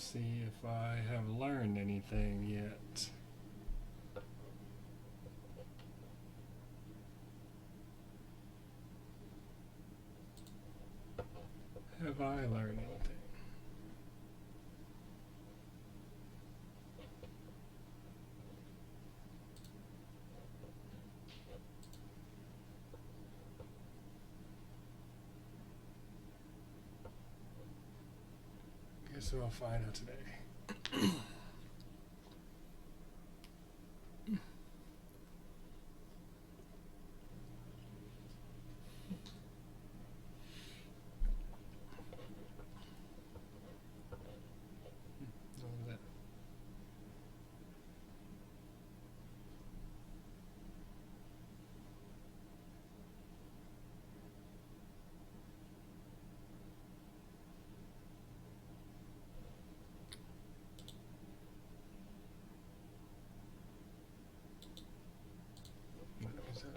see if I have learned anything yet. Have I learned anything? Guess we'll find out today.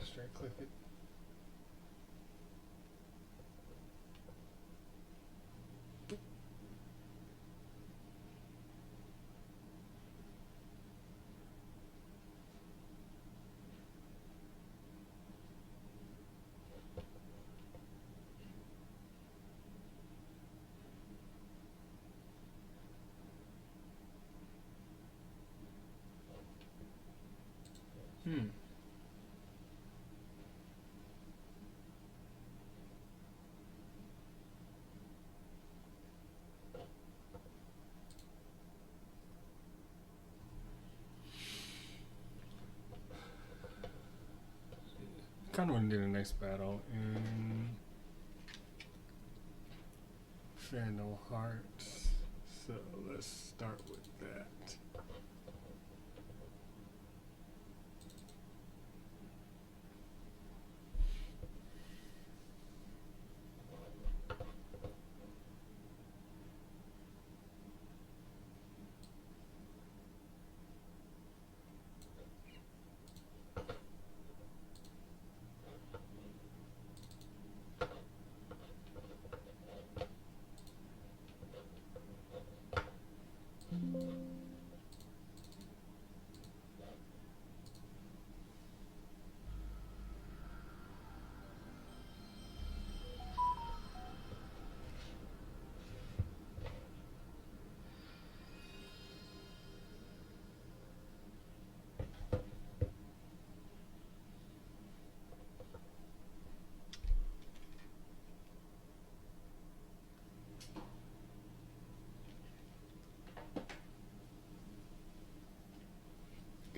Straight click it. Kind of want to do the next battle in Fear No Hearts, so let's start with that.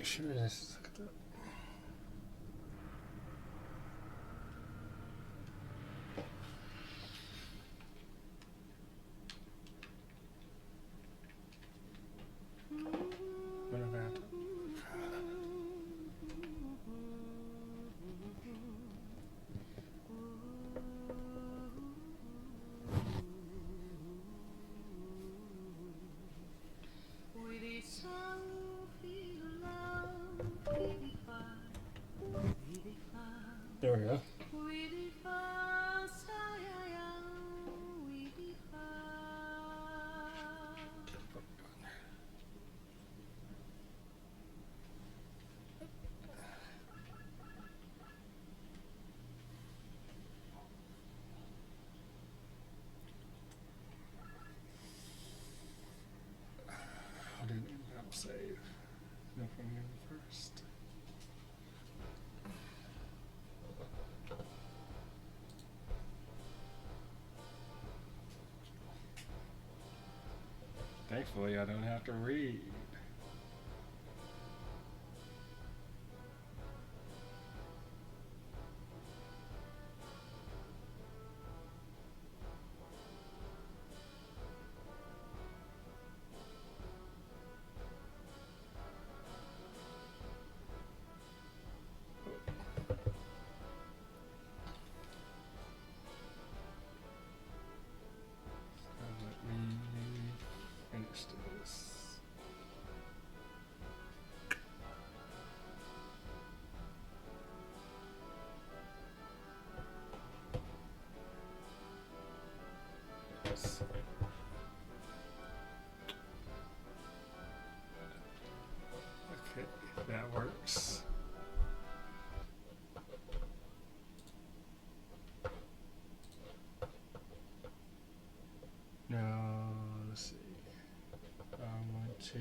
Sure, let's look at that. What about it? There we go. I'll do an save. No from here first. Thankfully, I don't have to read. Let me finish this. to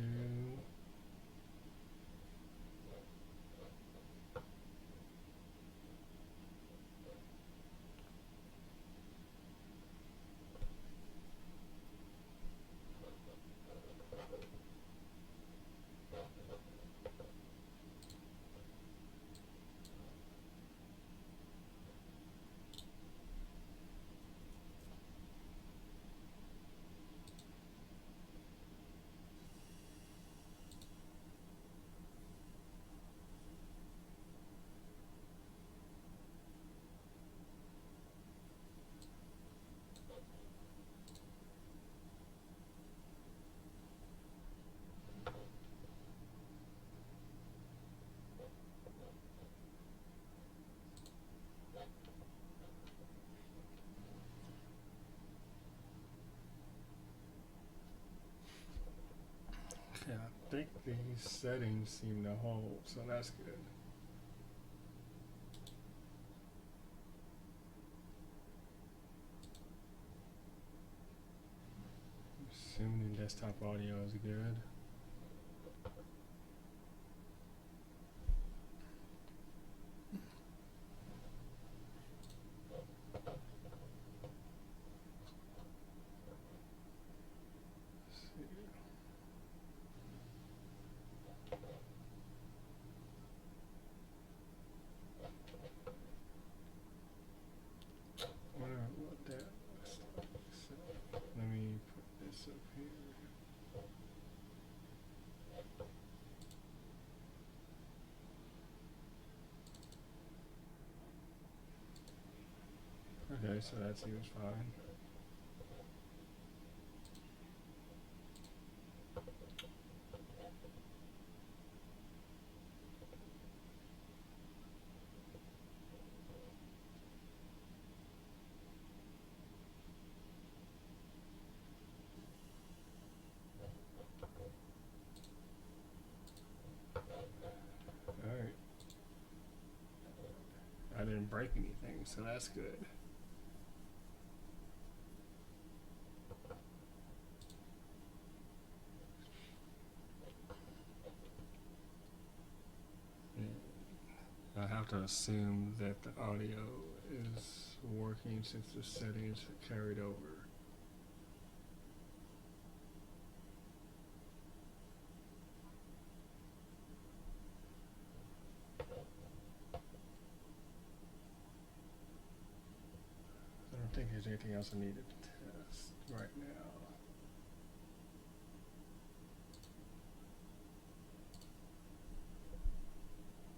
yeah, I think these settings seem to hold, so that's good. Assuming the desktop audio is good. Let's see. Wonder what that looks like. So let me put this up here. Okay, so that seems fine. Alright. I didn't break anything, so that's good. I have to assume that the audio is working since the settings are carried over. I don't think there's anything else I need to test right now.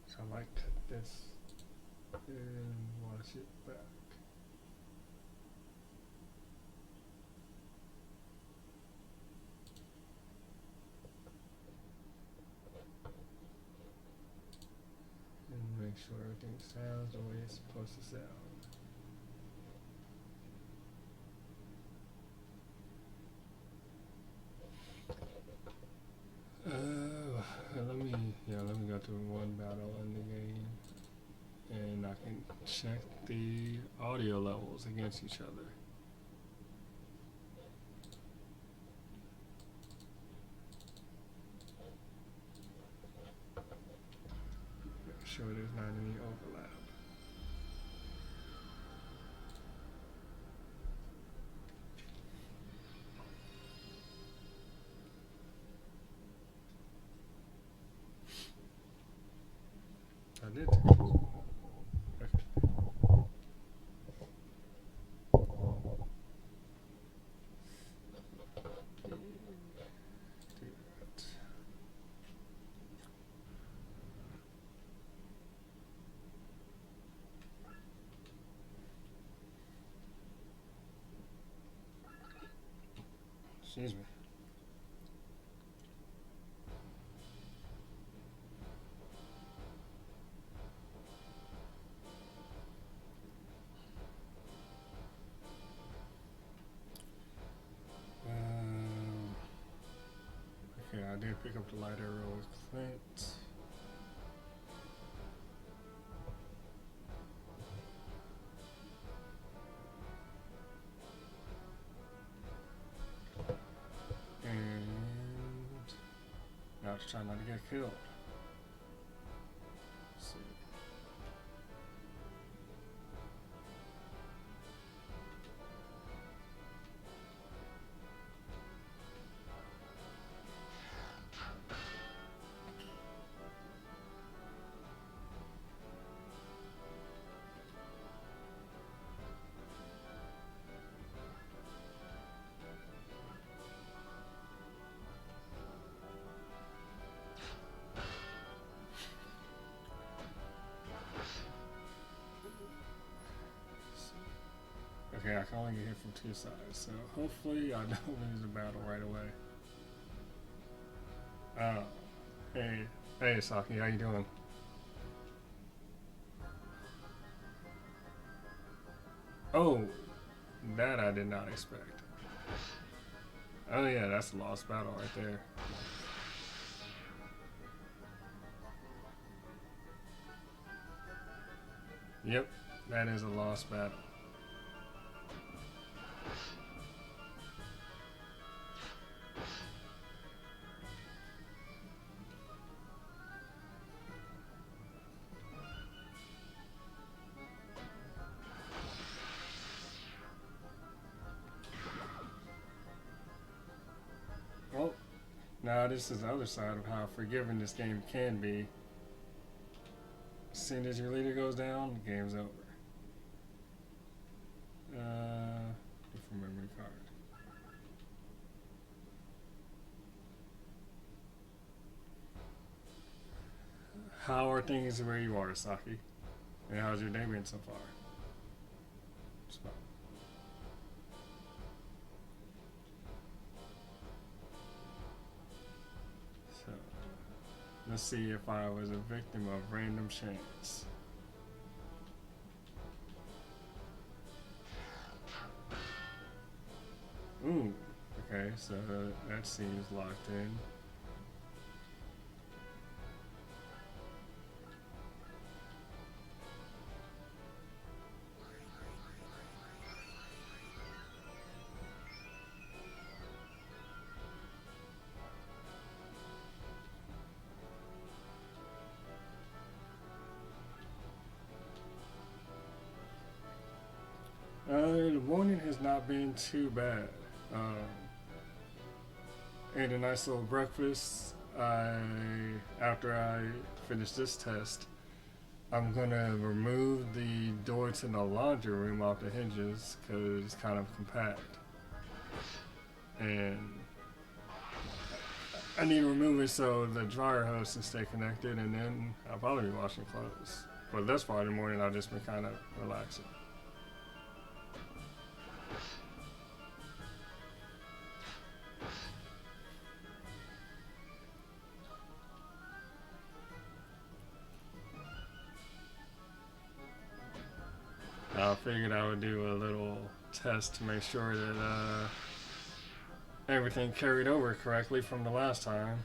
So I might cut this and watch it back. And make sure everything sounds the way it's supposed to sound. Let me go through one battle in the game, and I can check the audio levels against each other. Make sure there's not any overlap. I did. Excuse me. Okay, I did pick up the light arrow with Clint. And try not to get killed. Let's see. Okay, I can only get hit from two sides, so hopefully I don't lose the battle right away. Hey, Saki, how you doing? Oh, that I did not expect. Oh yeah, that's a lost battle right there. Yep, that is a lost battle. Well, now this is the other side of how forgiving this game can be. As soon as your leader goes down, the game's over. Different memory card. How are things where you are, Saki? And how's your day been so far? Spot. So, let's see if I was a victim of random chance. Ooh, okay, so that seems locked in. The morning has not been too bad. Ate a nice little breakfast. After I finish this test, I'm gonna remove the door to the laundry room off the hinges because it's kind of compact, and I need to remove it so the dryer hose can stay connected, and then I'll probably be washing clothes. But thus far in the morning, I've just been kind of relaxing. I figured I would do a little test to make sure that everything carried over correctly from the last time.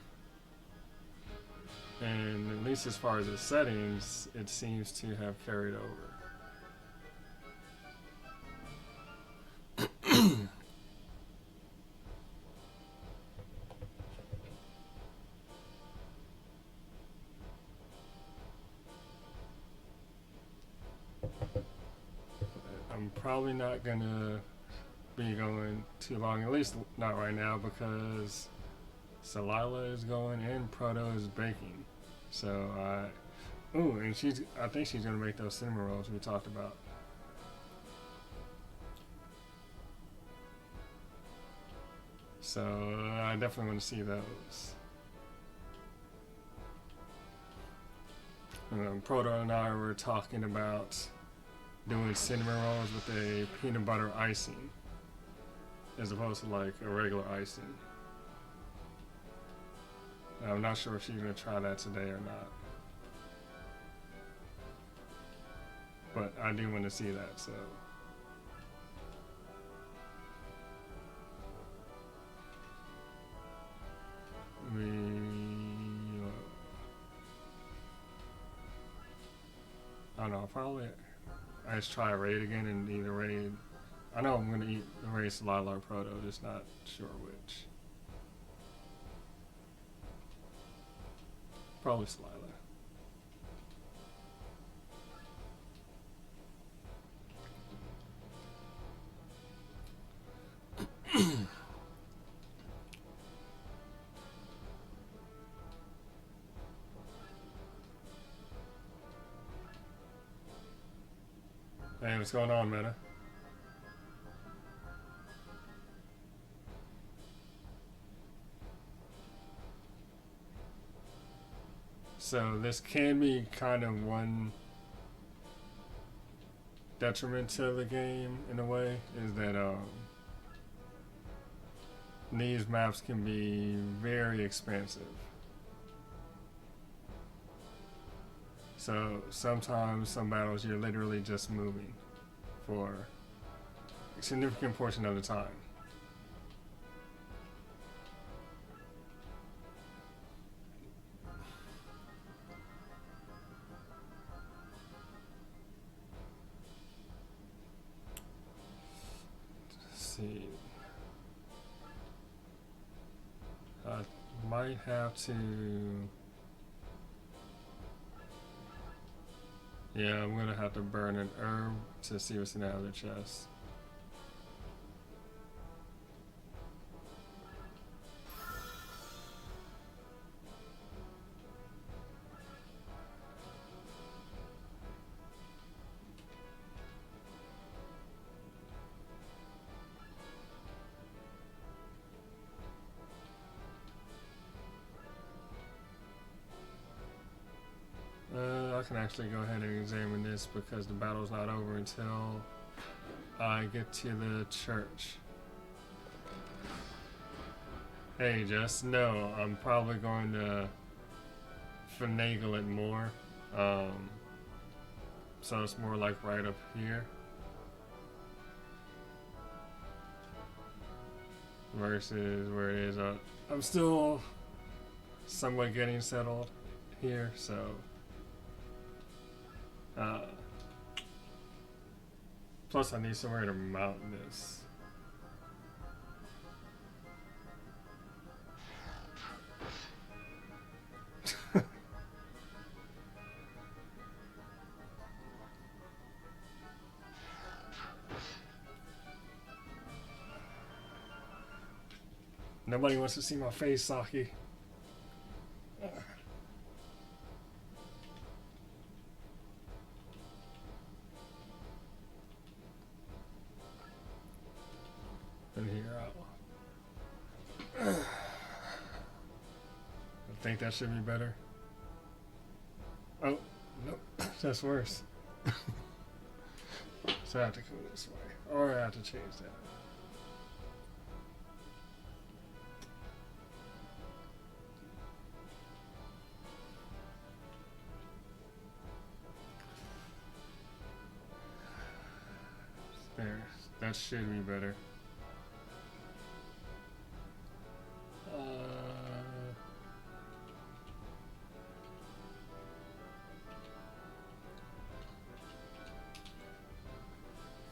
And at least as far as the settings, it seems to have carried over. I'm probably not gonna be going too long, at least not right now, because Salila is going and Proto is baking. So and I think she's gonna make those cinnamon rolls we talked about. So I definitely want to see those. Proto and I were talking about doing cinnamon rolls with a peanut butter icing as opposed to like a regular icing. I'm not sure if she's going to try that today or not. But I do want to see that, so. I don't know, probably I just try a raid again and either raid. I know I'm gonna eat the raid Salila or Proto, just not sure which. Probably Sliler. Hey, what's going on, Meta? So this can be kind of one detriment to the game in a way, is that these maps can be very expansive. So sometimes some battles you're literally just moving for a significant portion of the time. Let's see. I might have to. Yeah, I'm gonna have to burn an herb to see what's in the other chest. I can actually go ahead and examine this because the battle's not over until I get to the church. Hey, just know I'm probably going to finagle it more. So it's more like right up here versus where it is. I'm still somewhat getting settled here, so plus I need somewhere to mount this. Nobody wants to see my face, Saki. And here I think that should be better. Oh, nope, that's worse. So I have to go this way, or I have to change that. There, that should be better.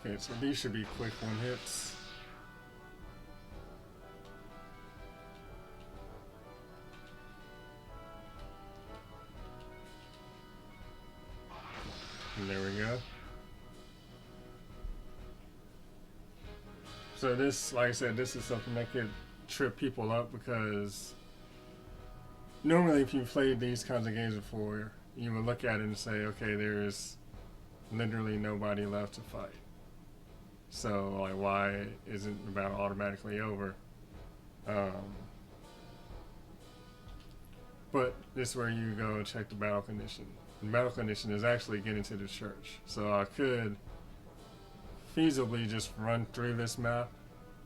Okay, so these should be quick one hits. And there we go. So this, like I said, this is something that could trip people up because normally if you've played these kinds of games before, you would look at it and say, okay, there's literally nobody left to fight. So, like, why isn't the battle automatically over? But this is where you go check the battle condition. The battle condition is actually getting to the church. So I could feasibly just run through this map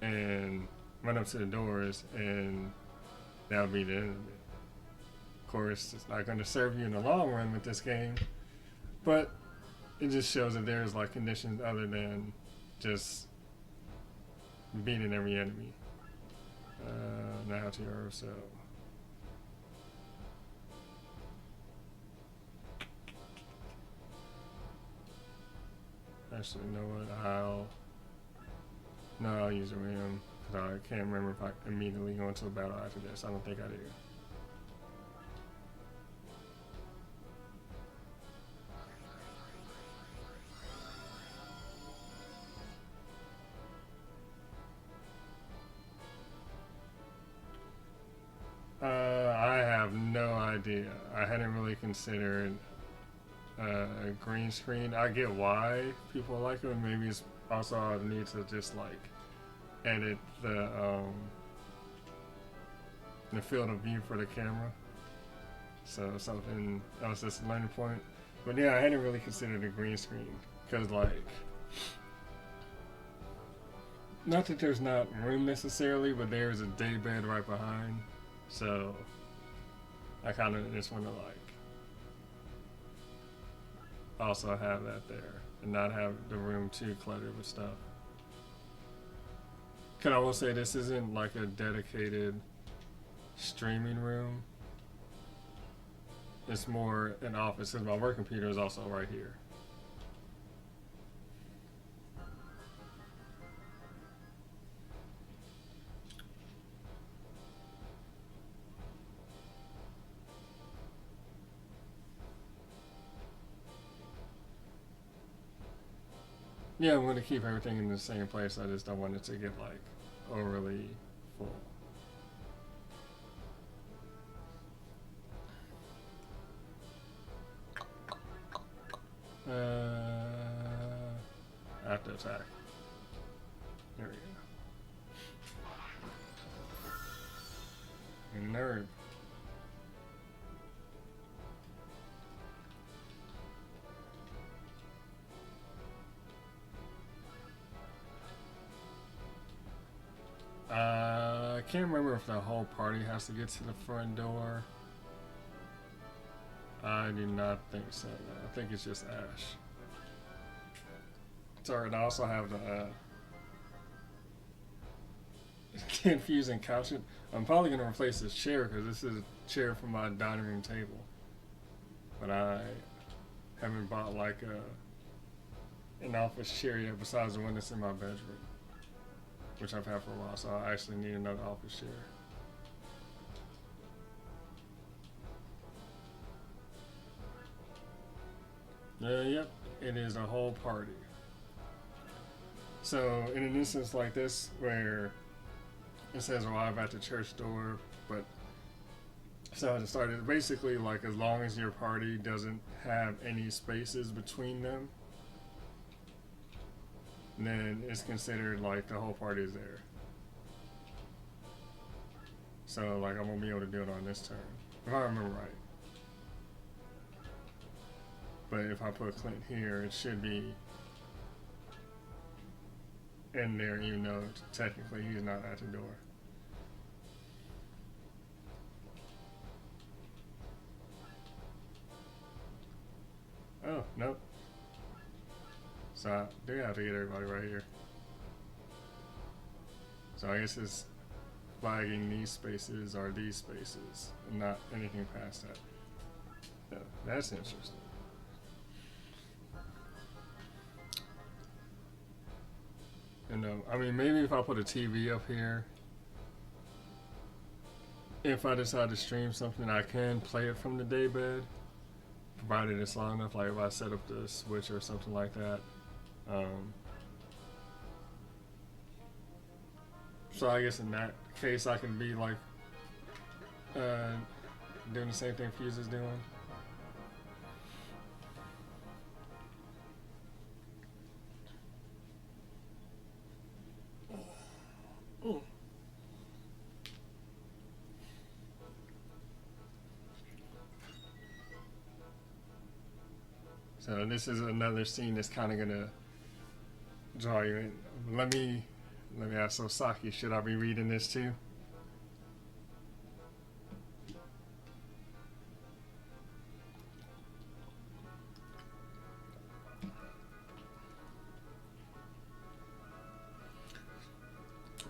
and run up to the doors, and that would be the end of it. Of course, it's not going to serve you in the long run with this game, but it just shows that there's like conditions other than just beating every enemy. Now to your so. Actually, you know what? I'll use a ram because I can't remember if I immediately go into a battle after this. I don't think I do. idea. I hadn't really considered a green screen. I get why people like it. Maybe it's also I need to just like edit the field of view for the camera. So something else that's a learning point. But yeah, I hadn't really considered a green screen because like, not that there's not room necessarily, but there's a day bed right behind. So I kind of just want to like also have that there and not have the room too cluttered with stuff. Cause I will say this isn't like a dedicated streaming room. It's more an office because my work computer is also right here. Yeah, I'm going to keep everything in the same place. I just don't want it to get like overly full. After attack. There we go. Nerd. I can't remember if the whole party has to get to the front door. I do not think so. I think it's just Ash. Sorry, and I also have the confusing couch. I'm probably going to replace this chair because this is a chair for my dining room table. But I haven't bought like an office chair yet besides the one that's in my bedroom, which I've had for a while, so I actually need another office chair. Yep, it is a whole party. So in an instance like this where it says arrive at the church door, but so to start, it's basically like as long as your party doesn't have any spaces between them, then it's considered like the whole party is there. So like I won't be able to do it on this turn, if I remember right. But if I put Clint here, it should be in there, even though technically he's not at the door. Oh, nope. So I do have to get everybody right here. So I guess it's flagging these spaces or these spaces, and not anything past that. Yeah, that's interesting. And I mean, maybe if I put a TV up here, if I decide to stream something, I can play it from the daybed, provided it's long enough. Like if I set up the switch or something like that. So I guess in that case, I can be like doing the same thing Fuse is doing. So this is another scene that's kind of gonna draw you in. Let me ask Osaki, should I be reading this too?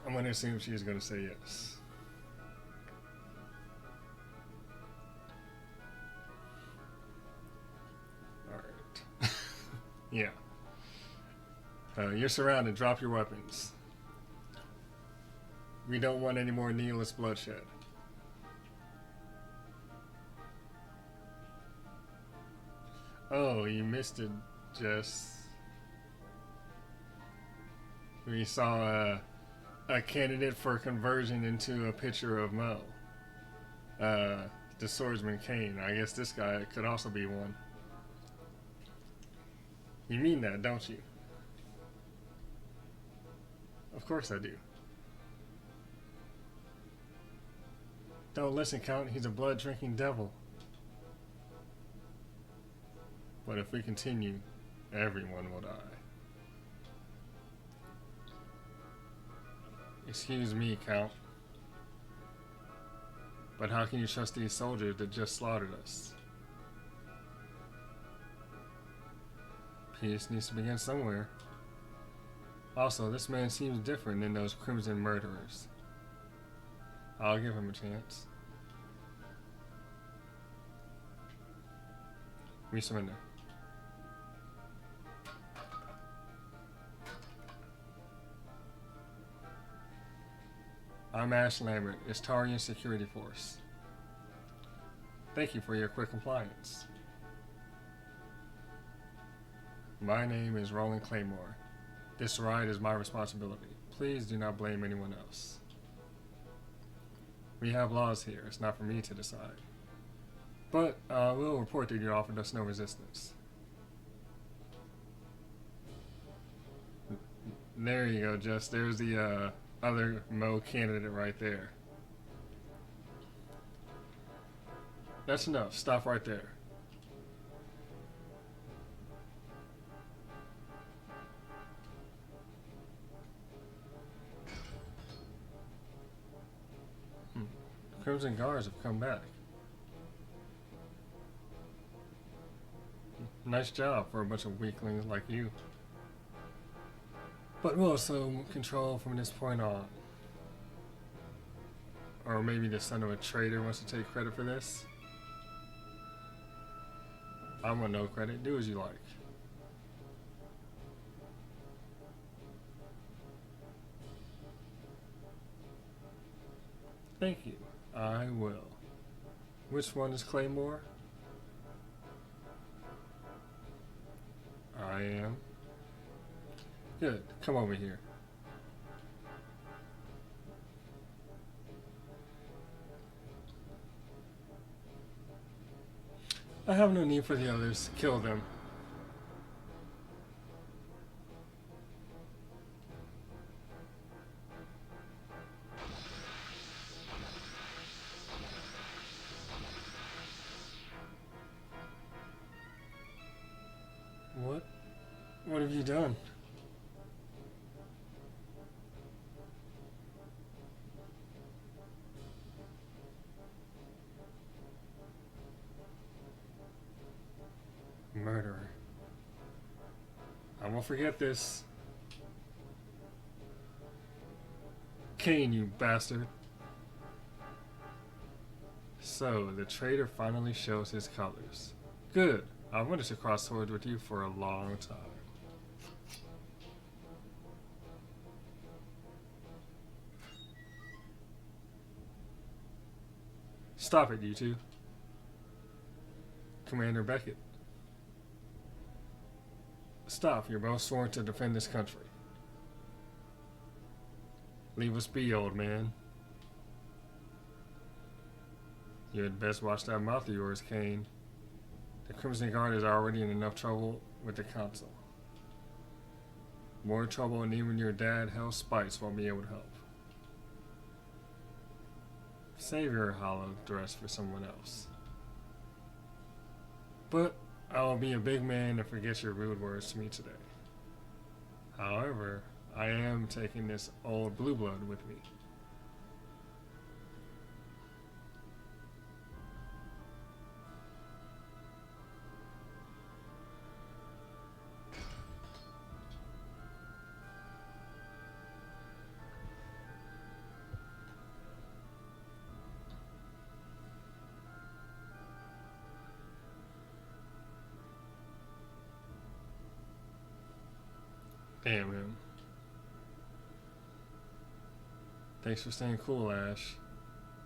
I'm gonna assume she's gonna say yes. Yeah. You're surrounded. Drop your weapons. We don't want any more needless bloodshed. Oh, you missed it, Jess. We saw a candidate for conversion into a picture of Mo. the swordsman Kane. I guess this guy could also be one. You mean that, don't you? Of course I do. Don't listen, Count. He's a blood-drinking devil. But if we continue, everyone will die. Excuse me, Count. But how can you trust these soldiers that just slaughtered us? Peace needs to begin somewhere. Also, this man seems different than those crimson murderers. I'll give him a chance. We surrender. I'm Ash Lambert, Istarian Security Force. Thank you for your quick compliance. My name is Roland Claymore. This ride is my responsibility. Please do not blame anyone else. We have laws here. It's not for me to decide. But we'll report that you offered us no resistance. There you go, Jess. There's the other Mo candidate right there. That's enough. Stop right there. Crimson Guards have come back. Nice job for a bunch of weaklings like you. But we'll assume control from this point on. Or maybe the son of a traitor wants to take credit for this. I want no credit. Do as you like. Thank you. I will. Which one is Claymore? I am. Good. Come over here. I have no need for the others. Kill them. What have you done? Murderer. I won't forget this. Kane, you bastard. So, the traitor finally shows his colors. Good. I wanted to cross swords with you for a long time. Stop it, you two. Commander Beckett. Stop, you're both sworn to defend this country. Leave us be, old man. You had best watch that mouth of yours, Kane. The Crimson Guard is already in enough trouble with the Council. More trouble than even your dad, Hell Spice, won't be able to help. Save your hollow dress for someone else. But I will be a big man and forget your rude words to me today. However, I am taking this old blue blood with me. Damn him. Thanks for staying cool, Ash.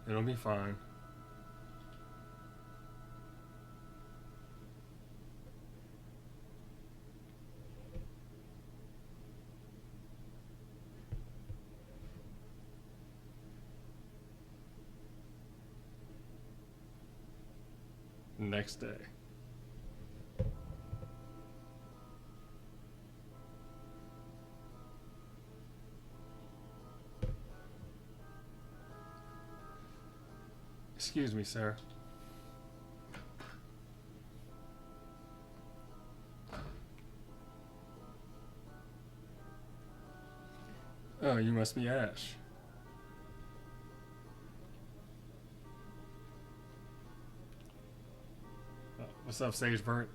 It'll be fine. next day. Excuse me, sir. Oh, you must be Ash. What's up, Sage Burt?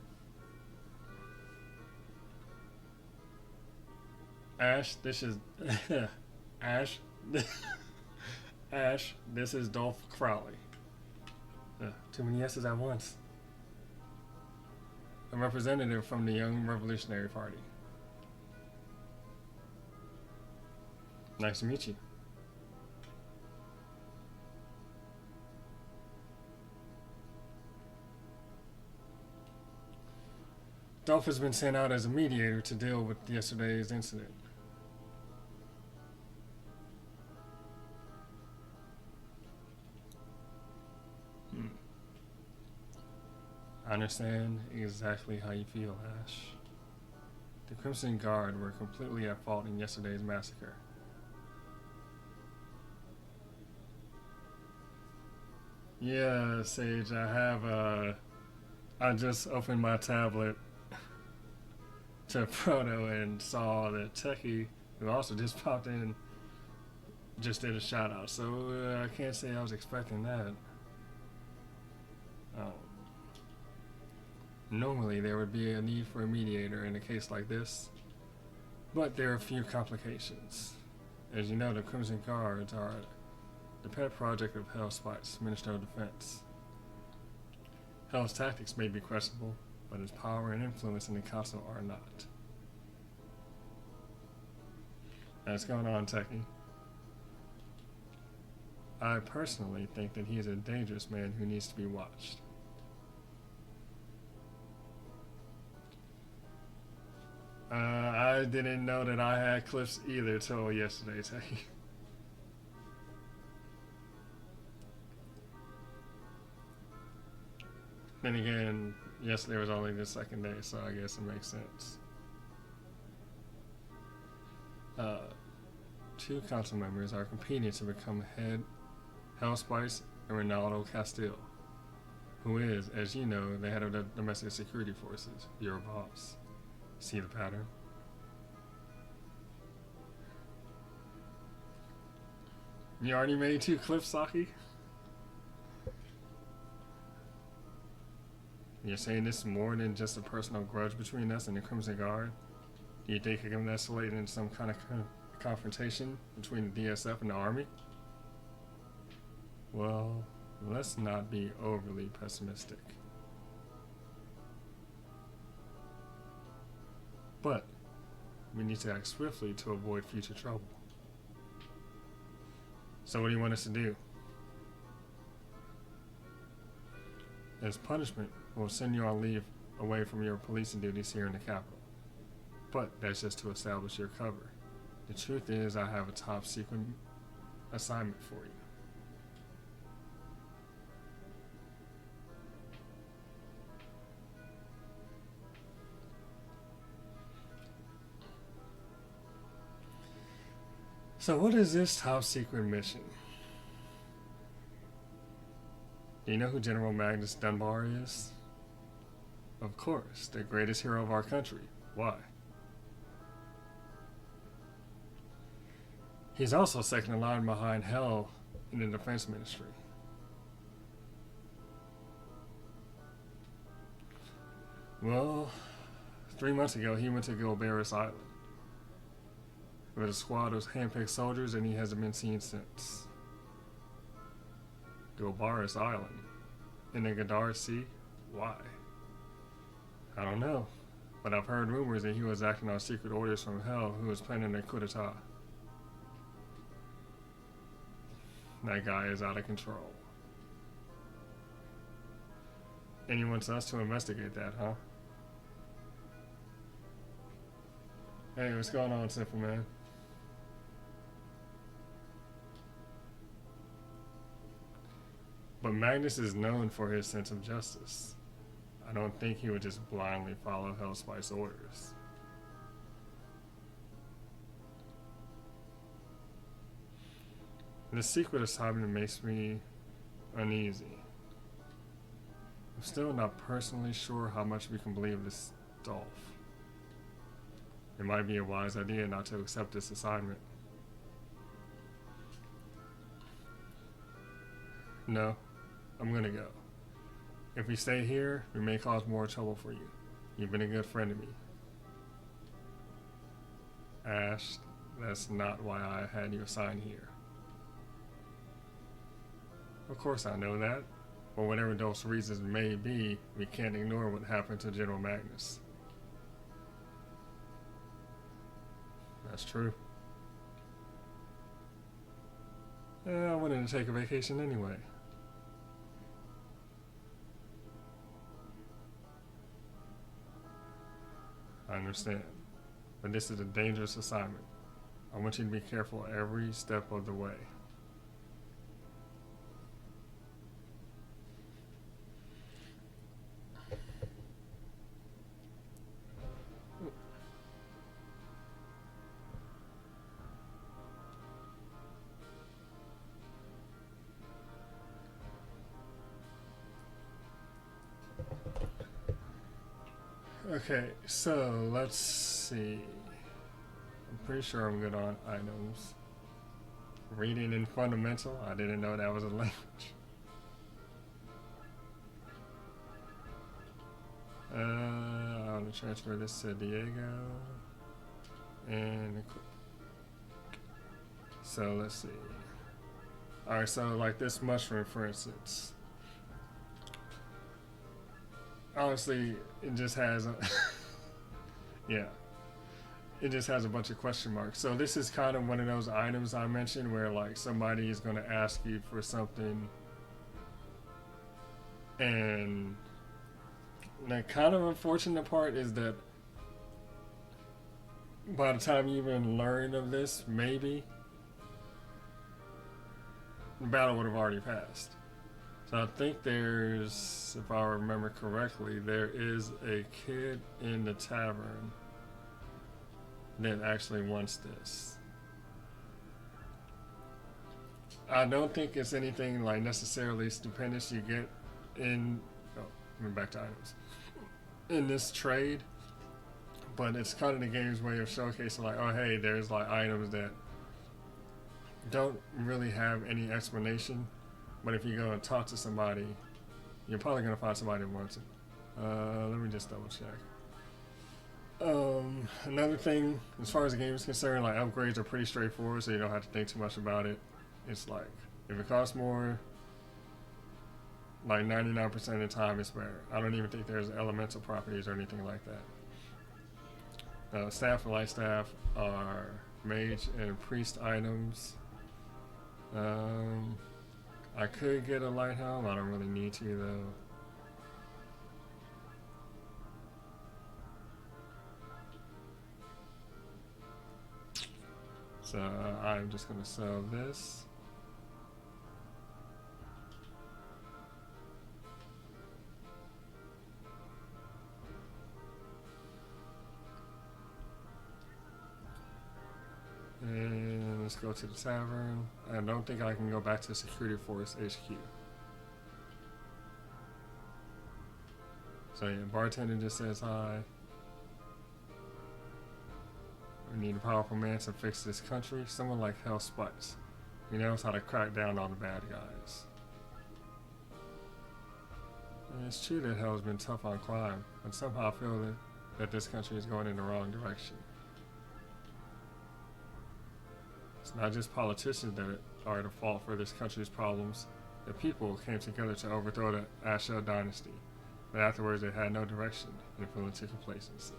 Ash, this is Ash. Ash, this is Dolph Crowley. Too many S's at once. A representative from the Young Revolutionary Party. Nice to meet you. Dolph has been sent out as a mediator to deal with yesterday's incident. I understand exactly how you feel, Ash. The Crimson Guard were completely at fault in yesterday's massacre. Yeah, Sage, I just opened my tablet to Proto and saw that Techie, who also just popped in, just did a shout out. So I can't say I was expecting that. Normally there would be a need for a mediator in a case like this, but there are a few complications. As you know, the Crimson Guards are the pet project of Hellspice, Minister of Defense. Hell's tactics may be questionable, but his power and influence in the council are not. What's going on, Techie? I personally think that he is a dangerous man who needs to be watched. I didn't know that I had clips either till yesterday, Techie. Then again, yesterday was only the second day, so I guess it makes sense. Two council members are competing to become head Hellspice and Ronaldo Castile, who is, as you know, the head of the domestic security forces, your boss. See the pattern? You already made 2 clips, Saki? You're saying this is more than just a personal grudge between us and the Crimson Guard? Do you think it can escalate into some kind of confrontation between the DSF and the Army? Well, let's not be overly pessimistic. But we need to act swiftly to avoid future trouble. So what do you want us to do? As punishment, we'll send you on leave away from your policing duties here in the capital. But that's just to establish your cover. The truth is, I have a top secret assignment for you. So what is this top secret mission? Do you know who General Magnus Dunbar is? Of course, the greatest hero of our country. Why? He's also second in line behind Hell in the Defense Ministry. Well, 3 months ago he went to Gilberus Island with a squad of handpicked soldiers, and he hasn't been seen since. Gilberus Island? In the Gadar Sea? Why? I don't know, but I've heard rumors that he was acting on secret orders from Hell, who was planning a coup d'etat. That guy is out of control. And he wants us to investigate that, huh? Hey, what's going on, Simple Man? But Magnus is known for his sense of justice. I don't think he would just blindly follow Hellspice's orders. The secret assignment makes me uneasy. I'm still not personally sure how much we can believe this Dolph. It might be a wise idea not to accept this assignment. No, I'm gonna go. If we stay here, we may cause more trouble for you. You've been a good friend to me. Ash, that's not why I had you assigned here. Of course I know that, but whatever those reasons may be, we can't ignore what happened to General Magnus. That's true. I wanted to take a vacation anyway. I understand, but this is a dangerous assignment. I want you to be careful every step of the way. Okay, so let's see. I'm pretty sure I'm good on items. Reading in fundamental, I didn't know that was a language. I want to transfer this to Diego. And so let's see. Alright, so like this mushroom, for instance. Honestly, it just has a yeah, it just has a bunch of question marks. So this is kind of one of those items I mentioned where like somebody is going to ask you for something, and the kind of unfortunate part is that by the time you even learn of this, maybe the battle would have already passed. So I think there's, if I remember correctly, there is a kid in the tavern that actually wants this. I don't think it's anything like necessarily stupendous you get in, back to items, in this trade, but it's kind of the game's way of showcasing like, oh hey, there's like items that don't really have any explanation. But if you go and talk to somebody, you're probably going to find somebody who wants it. Let me just double check. Another thing, as far as the game is concerned, like upgrades are pretty straightforward, so you don't have to think too much about it. It's like, if it costs more, like 99% of the time it's better. I don't even think there's elemental properties or anything like that. Staff and light staff are mage and priest items. I could get a light helm, I don't really need to though. So I'm just gonna sell this. And let's go to the tavern. I don't think I can go back to Security Force HQ. So yeah, bartender just says hi. We need a powerful man to fix this country. Someone like Hellspice. He knows how to crack down on the bad guys. And it's true that Hell's been tough on crime, but somehow I feel that this country is going in the wrong direction. It's not just politicians that are the fault for this country's problems. The people came together to overthrow the Ashel dynasty, but afterwards they had no direction and fell into complacency.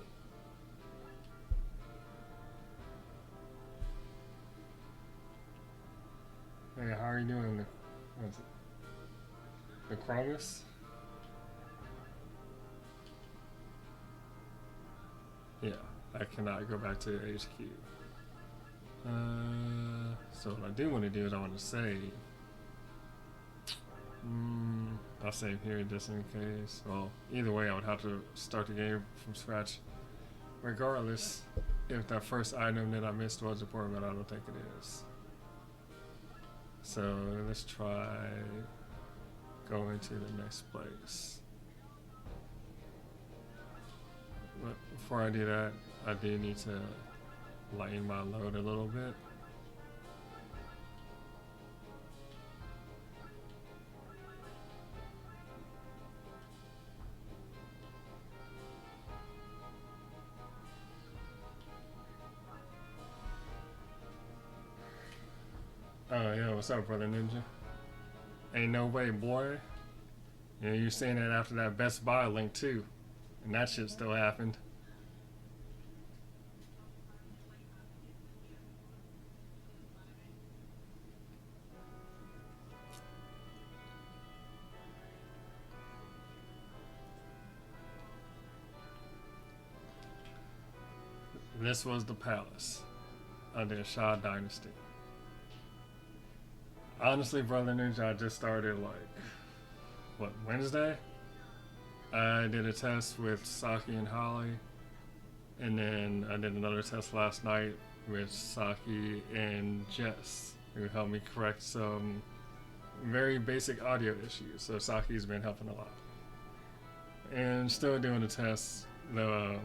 Hey, how are you doing? What's it? The Chromis? Yeah, I cannot go back to HQ. So what I do want to do is I want to save. I'll save here just in case. Well, either way, I would have to start the game from scratch. Regardless, if that first item that I missed was important, but I don't think it is. So let's try going to the next place. But before I do that, I do need to lighten my load a little bit. Oh yeah, what's up, brother Ninja? Ain't no way, boy. You know, you're saying that after that Best Buy link too, and that shit still happened. This was the palace of the Shah Dynasty. Honestly, brother Ninja, I just started like, what, Wednesday? I did a test with Saki and Holly, and then I did another test last night with Saki and Jess, who helped me correct some very basic audio issues. So Saki's been helping a lot. And still doing the tests, though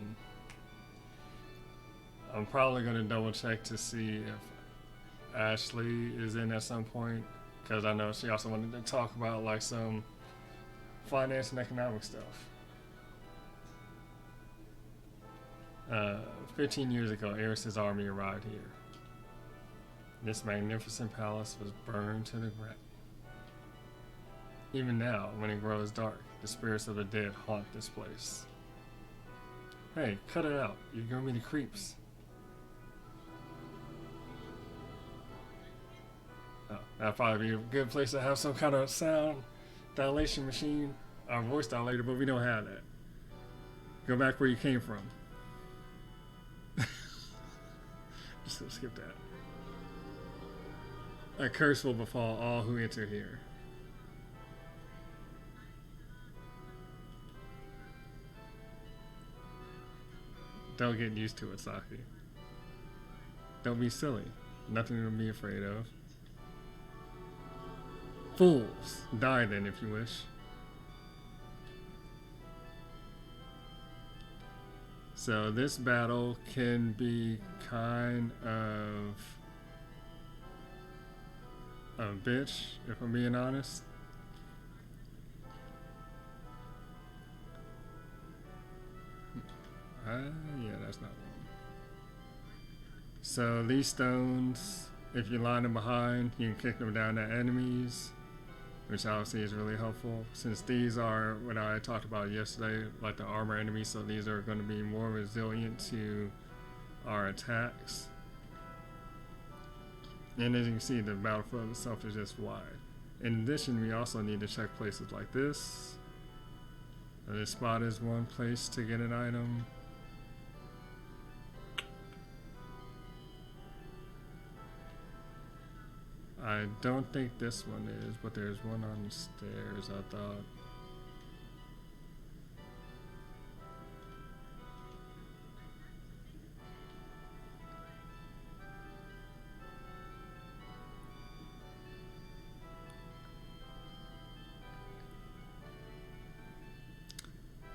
I'm probably going to double check to see if Ashley is in at some point, because I know she also wanted to talk about like some finance and economic stuff. 15 years ago, Eris's army arrived here. This magnificent palace was burned to the ground. Even now, when it grows dark, the spirits of the dead haunt this place. Hey, cut it out. You're giving me the creeps. Oh, that'd probably be a good place to have some kind of sound dilation machine or voice dilator, but we don't have that. Go back where you came from. Just gonna skip that. A curse will befall all who enter here. Don't get used to it, Saki. Don't be silly. Nothing to be afraid of. Fools, die then if you wish. So this battle can be kind of a bitch, if I'm being honest. Yeah, that's not one. So these stones, if you line them behind, you can kick them down at enemies, which obviously is really helpful, since these are what I talked about yesterday, like the armor enemies, so these are going to be more resilient to our attacks. And as you can see, the battlefield itself is just wide. In addition, we also need to check places like this. This spot is one place to get an item. I don't think this one is, but there's one on the stairs, I thought.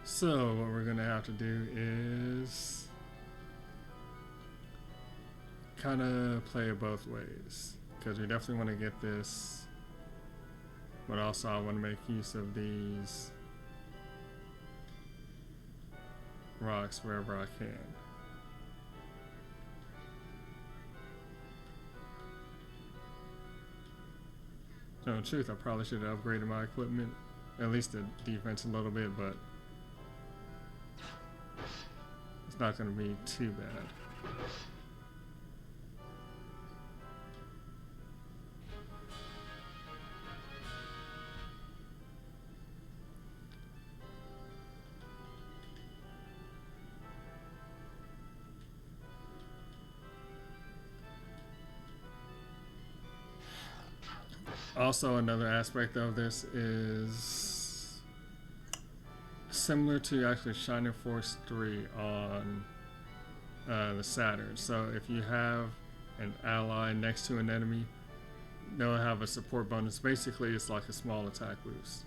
So what we're gonna have to do is kind of play it both ways, because we definitely want to get this, but also I want to make use of these rocks wherever I can. So in truth, I probably should have upgraded my equipment, at least the defense a little bit, but it's not going to be too bad. Also, another aspect of this is similar to actually Shining Force 3 on the Saturn. So if you have an ally next to an enemy, they'll have a support bonus. Basically, it's like a small attack boost.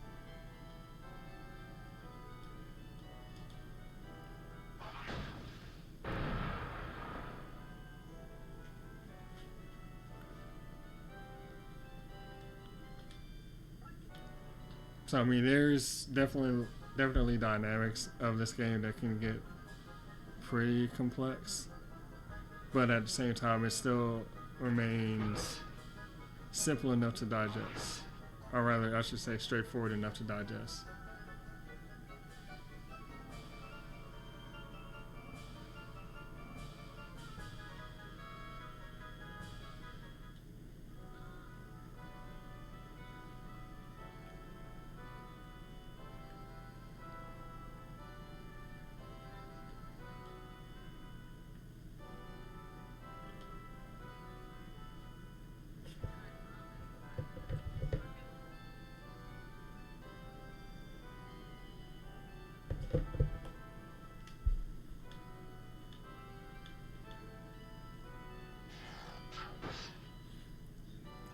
So I mean, there's definitely dynamics of this game that can get pretty complex, but at the same time, it still remains simple enough to digest, or rather, I should say, straightforward enough to digest.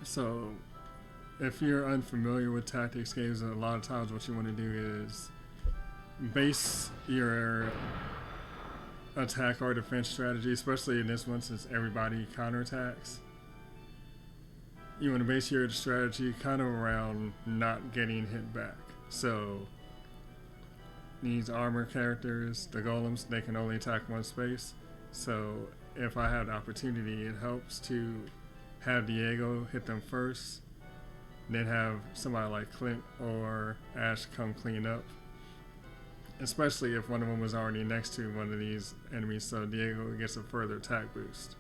So, if you're unfamiliar with tactics games, a lot of times what you want to do is base your attack or defense strategy, especially in this one since everybody counterattacks. You want to base your strategy kind of around not getting hit back. So, these armor characters, the golems, they can only attack one space. So, if I have the opportunity, it helps to have Diego hit them first, then have somebody like Clint or Ash come clean up, especially if one of them was already next to one of these enemies, so Diego gets a further attack boost.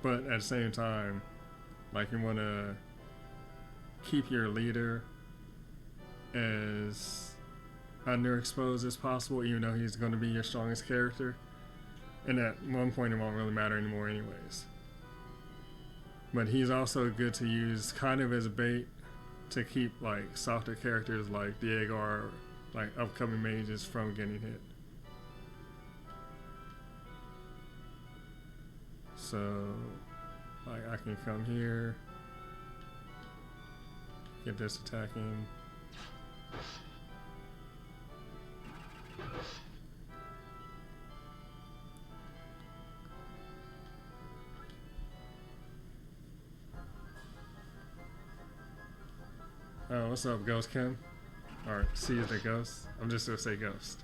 But at the same time, like, you want to keep your leader as underexposed as possible, even though he's going to be your strongest character. And at one point, it won't really matter anymore anyways. But he's also good to use kind of as a bait to keep like softer characters like Diego or like upcoming mages from getting hit. So like I can come here, get this attacking. Oh, what's up, Ghost Kim? Or see the Ghost? I'm just gonna say Ghost.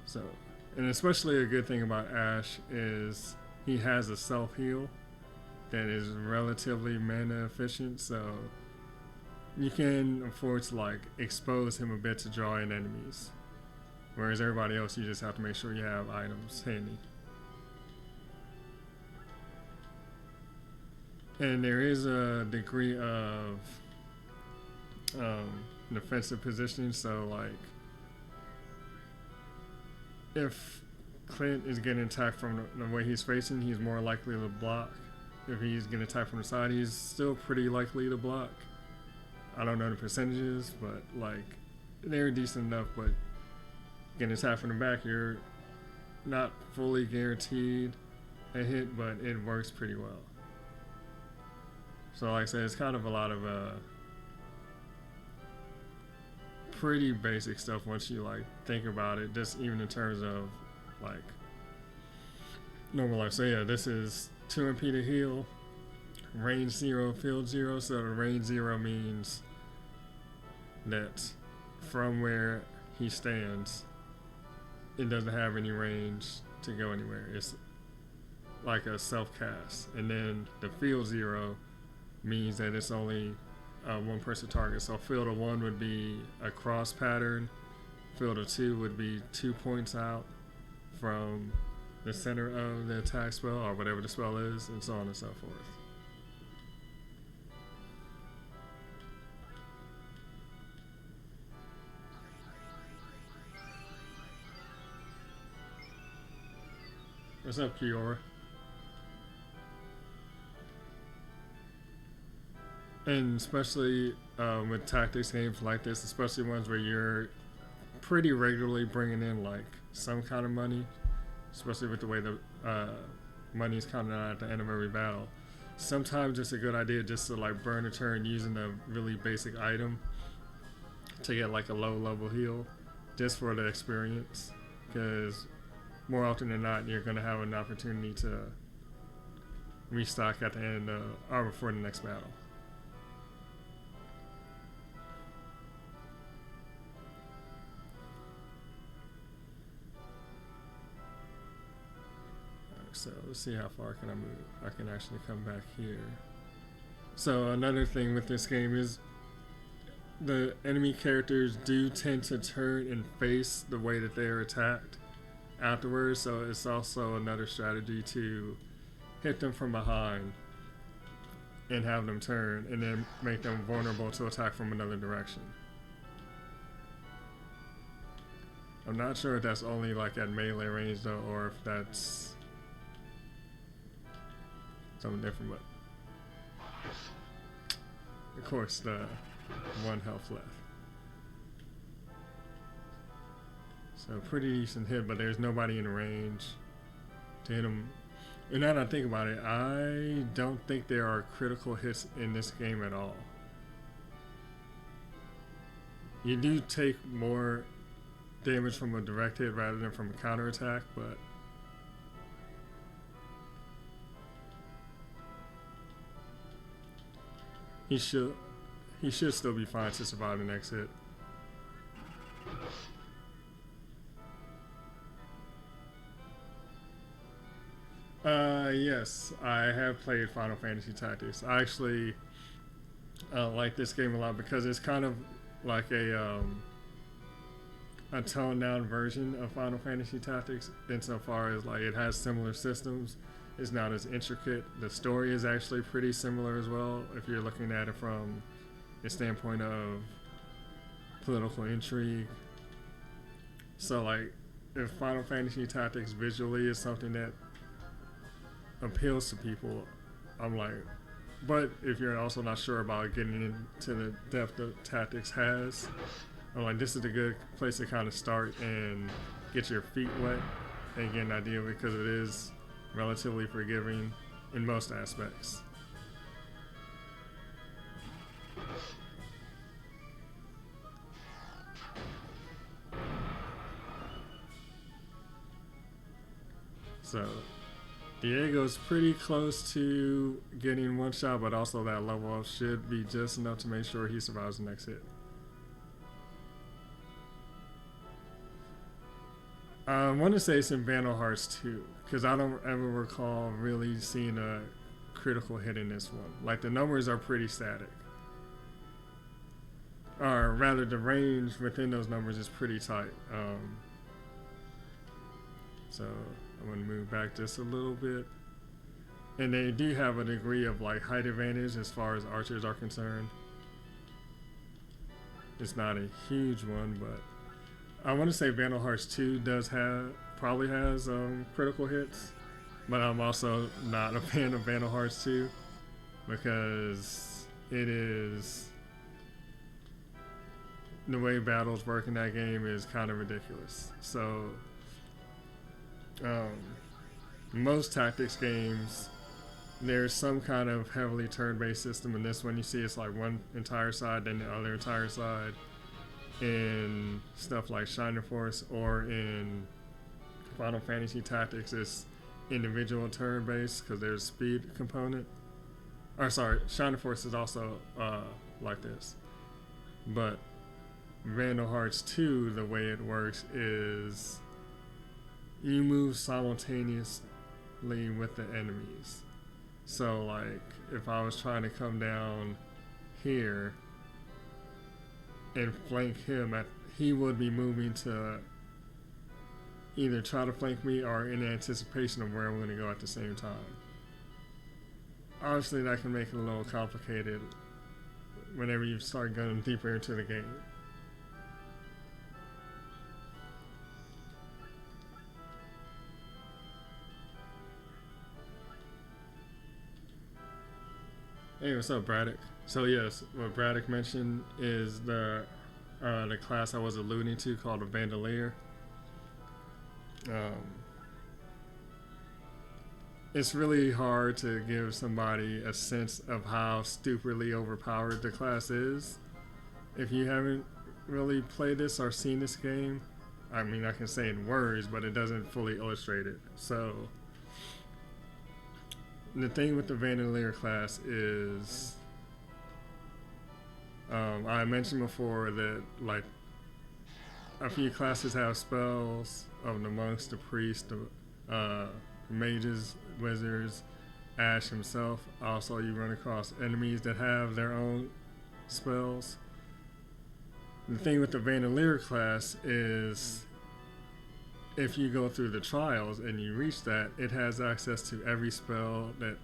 So, and especially a good thing about Ash is he has a self-heal that is relatively mana efficient, so you can afford to like expose him a bit to draw in enemies. Whereas everybody else, you just have to make sure you have items handy. And there is a degree of defensive positioning, so like if Clint is getting attacked from the way he's facing, he's more likely to block. If he's getting attacked from the side, he's still pretty likely to block. I don't know the percentages, but like they're decent enough. But getting attacked from the back, you're not fully guaranteed a hit, but it works pretty well. So like I said, it's kind of a lot of pretty basic stuff once you like think about it, just even in terms of like normal life. So yeah, this is 2 MP to heal, range 0, field 0. So the range 0 means that from where he stands, it doesn't have any range to go anywhere. It's like a self-cast. And then the field 0 means that it's only one person target. So field of 1 would be a cross pattern. Field of 2 would be 2 points out from the center of the attack spell or whatever the spell is, and so on and so forth. What's up, Kiora? And especially with tactics games like this, especially ones where you're pretty regularly bringing in like some kind of money, especially with the way the money is counted out at the end of every battle. Sometimes it's a good idea just to like burn a turn using a really basic item to get like a low level heal, just for the experience, because more often than not you're going to have an opportunity to restock at the end or before the next battle. So let's see how far can I move. I can actually come back here. So another thing with this game is the enemy characters do tend to turn and face the way that they are attacked afterwards. So it's also another strategy to hit them from behind and have them turn and then make them vulnerable to attack from another direction. I'm not sure if that's only like at melee range though, or if that's something different, but of course the 1 health left. So pretty decent hit, but there's nobody in range to hit him. And now that I think about it, I don't think there are critical hits in this game at all. You do take more damage from a direct hit rather than from a counterattack, but he should still be fine to survive the next hit. Yes, I have played Final Fantasy Tactics. I actually like this game a lot because it's kind of like a toned down version of Final Fantasy Tactics insofar as like it has similar systems. It's not as intricate. The story is actually pretty similar as well if you're looking at it from the standpoint of political intrigue. So like if Final Fantasy Tactics visually is something that appeals to people, I'm like, but if you're also not sure about getting into the depth that Tactics has, I'm like, this is a good place to kind of start and get your feet wet and get an idea, because it is relatively forgiving in most aspects. So Diego's pretty close to getting one shot, but also that level up should be just enough to make sure he survives the next hit. I want to say it's in Vandal Hearts 2, because I don't ever recall really seeing a critical hit in this one. Like, the numbers are pretty static. Or rather, the range within those numbers is pretty tight. So I'm going to move back just a little bit. And they do have a degree of like height advantage as far as archers are concerned. It's not a huge one, but I want to say Vandal Hearts 2 probably has critical hits, but I'm also not a fan of Vandal Hearts 2 because it is, the way battles work in that game is kind of ridiculous. So most tactics games, there's some kind of heavily turn-based system. In this one, you see it's like one entire side, then the other entire side. In stuff like Shining Force or in Final Fantasy Tactics, it's individual turn-based because there's a speed component. Or sorry, Shining Force is also like this. But Vandal Hearts 2, the way it works is you move simultaneously with the enemies. So like if I was trying to come down here and flank him, he would be moving to either try to flank me or in anticipation of where I'm going to go at the same time. Obviously, that can make it a little complicated whenever you start going deeper into the game. Hey, what's up, Braddock? So yes, what Braddock mentioned is the class I was alluding to called a Vandalier. It's really hard to give somebody a sense of how stupidly overpowered the class is. If you haven't really played this or seen this game, I mean, I can say in words, but it doesn't fully illustrate it. So, the thing with the Vandalier class is, I mentioned before that, like, a few classes have spells of the monks, the priest, the mages, wizards, Ash himself. Also, you run across enemies that have their own spells. The thing with the Vandalier class is, if you go through the trials and you reach that, it has access to every spell that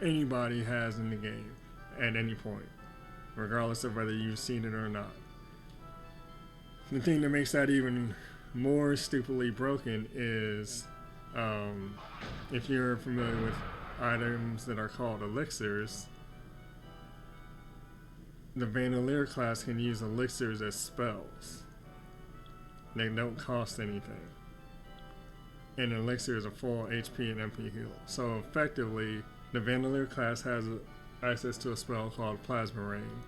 anybody has in the game at any point, regardless of whether you've seen it or not. The thing that makes that even more stupidly broken is, if you're familiar with items that are called elixirs, the Vandalier class can use elixirs as spells. They don't cost anything. And elixir is a full HP and MP heal. So effectively, the Vandalier class has access to a spell called Plasma Rain.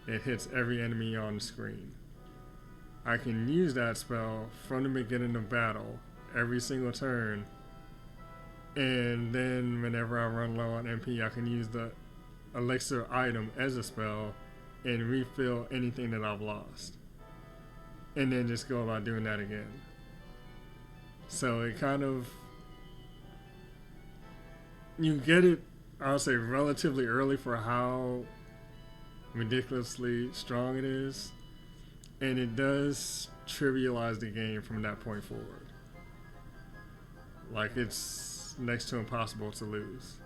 It hits every enemy on the screen. I can use that spell from the beginning of battle, every single turn, and then whenever I run low on MP, I can use the elixir item as a spell and refill anything that I've lost. And then just go about doing that again. So it kind of, you get it, I'll say relatively early for how ridiculously strong it is. And it does trivialize the game from that point forward. Like, it's next to impossible to lose.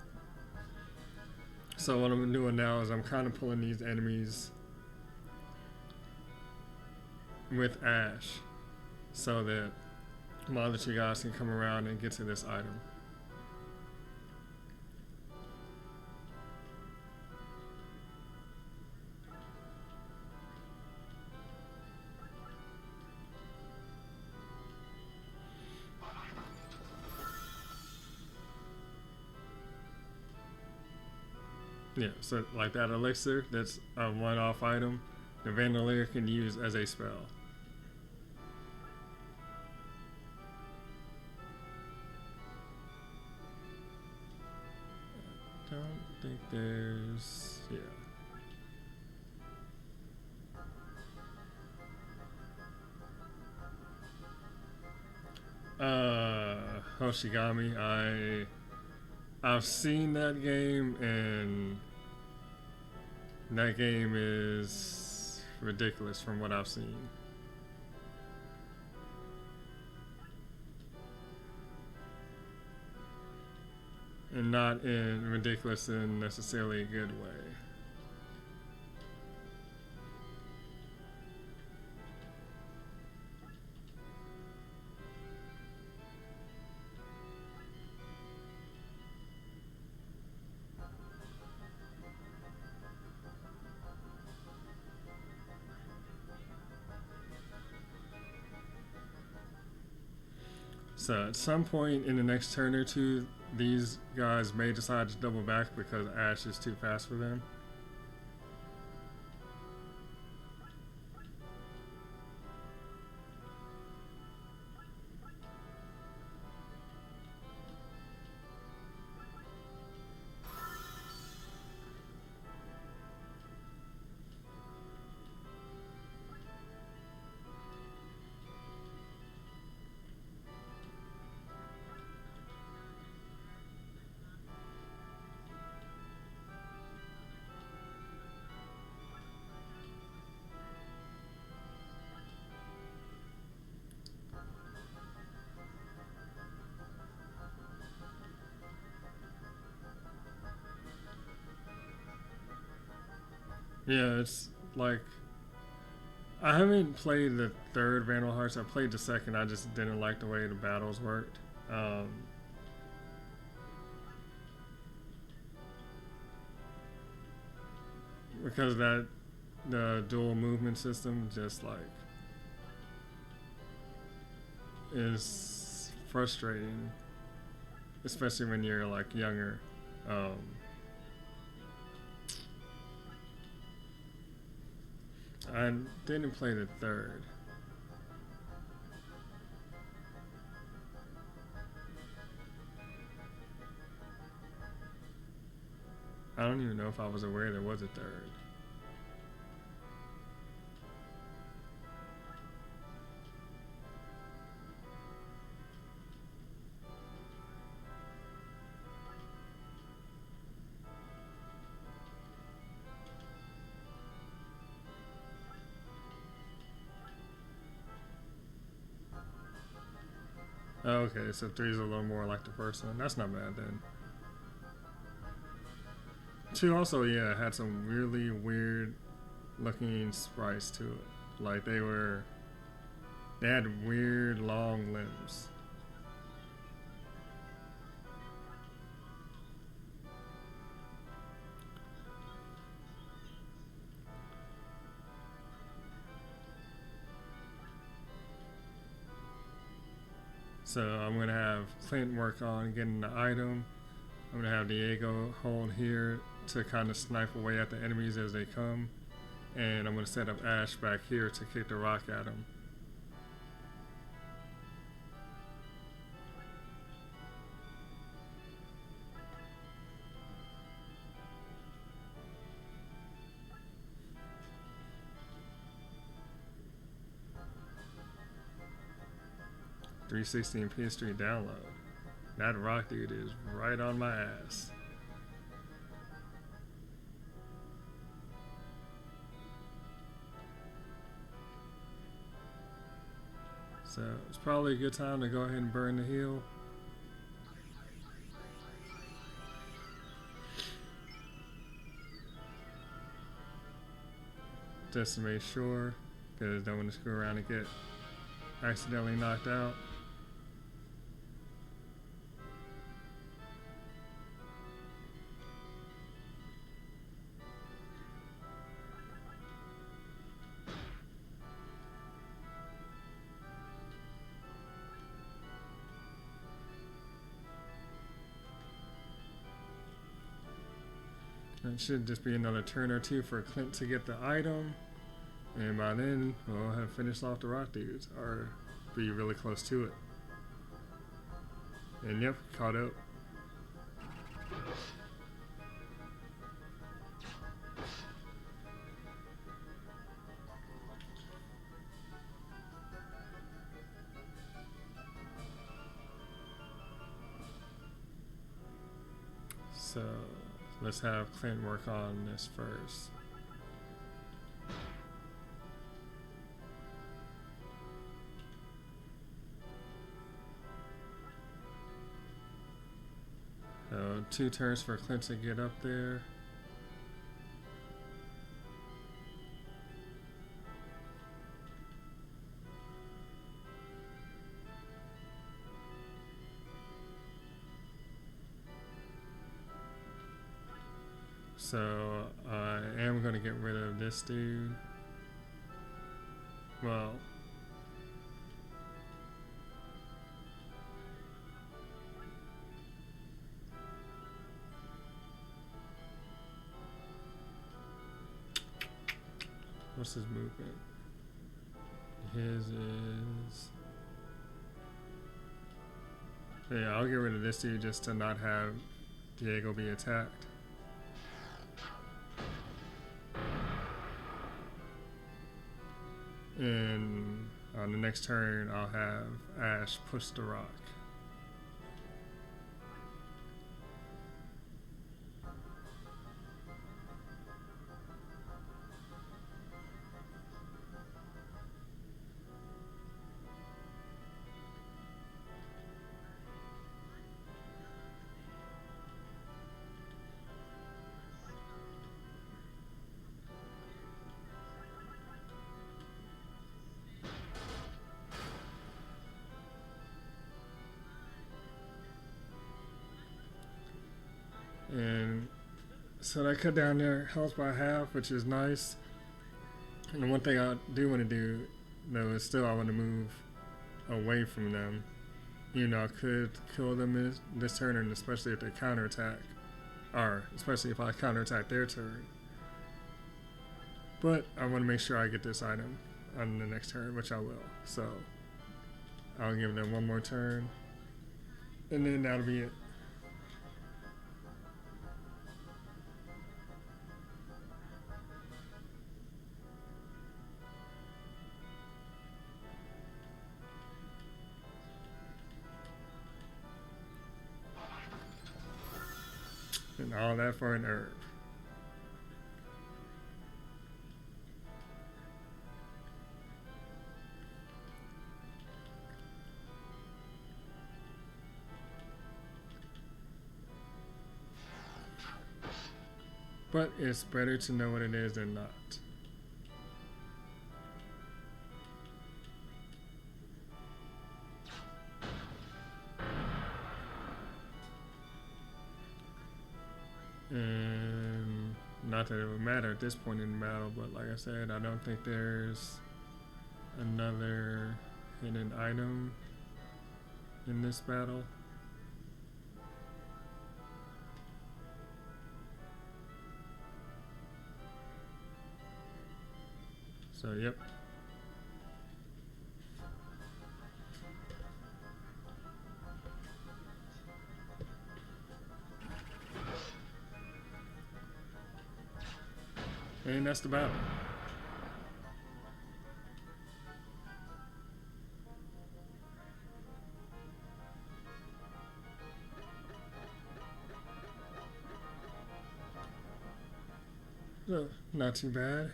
So what I'm doing now is I'm kind of pulling these enemies with Ash so that a lot of you guys can come around and get to this item. Yeah, so like that elixir, that's a one-off item. The Vandalier can use as a spell. I don't think there's, yeah. Hoshigami, I've seen that game, and that game is ridiculous from what I've seen. And not in ridiculous in necessarily a good way. So at some point in the next turn or two, these guys may decide to double back because Ash is too fast for them. Yeah, it's like I haven't played the third Vandal Hearts. I played the second. I just didn't like the way the battles worked. Because that the dual movement system just like is frustrating, especially when you're like younger. Um, I didn't play the third. I don't even know if I was aware there was a third. Oh, okay, so three's a little more like the first one. That's not bad then. Two also, yeah, had some really weird looking sprites to it. Like they had weird long limbs. So I'm gonna have Clint work on getting the item. I'm gonna have Diego hold here to kind of snipe away at the enemies as they come, and I'm gonna set up Ash back here to kick the rock at him. 360 and PS3 download. That rock dude is right on my ass. So it's probably a good time to go ahead and burn the heal. Just to make sure, because don't want to screw around and get accidentally knocked out. It should just be another turn or two for Clint to get the item. And by then, we'll have finished off the rock dudes, or be really close to it. And yep, caught up. So let's have Clint work on this first. So 2 turns for Clint to get up there. So I am going to get rid of this dude. Well, what's his movement? His is... Yeah, I'll get rid of this dude just to not have Diego be attacked. And on the next turn, I'll have Ash push the rock. And so they cut down their health by half, which is nice. And the one thing I do want to do, though, is still I want to move away from them. You know, I could kill them this turn, and especially if they counterattack, or especially if I counterattack their turn. But I want to make sure I get this item on the next turn, which I will. So I'll give them one more turn, and then that'll be it. And all that for an herb. But it's better to know what it is than not. And not that it would matter at this point in the battle, but like I said, I don't think there's another hidden item in this battle. So, yep. And that's the battle. So, not too bad.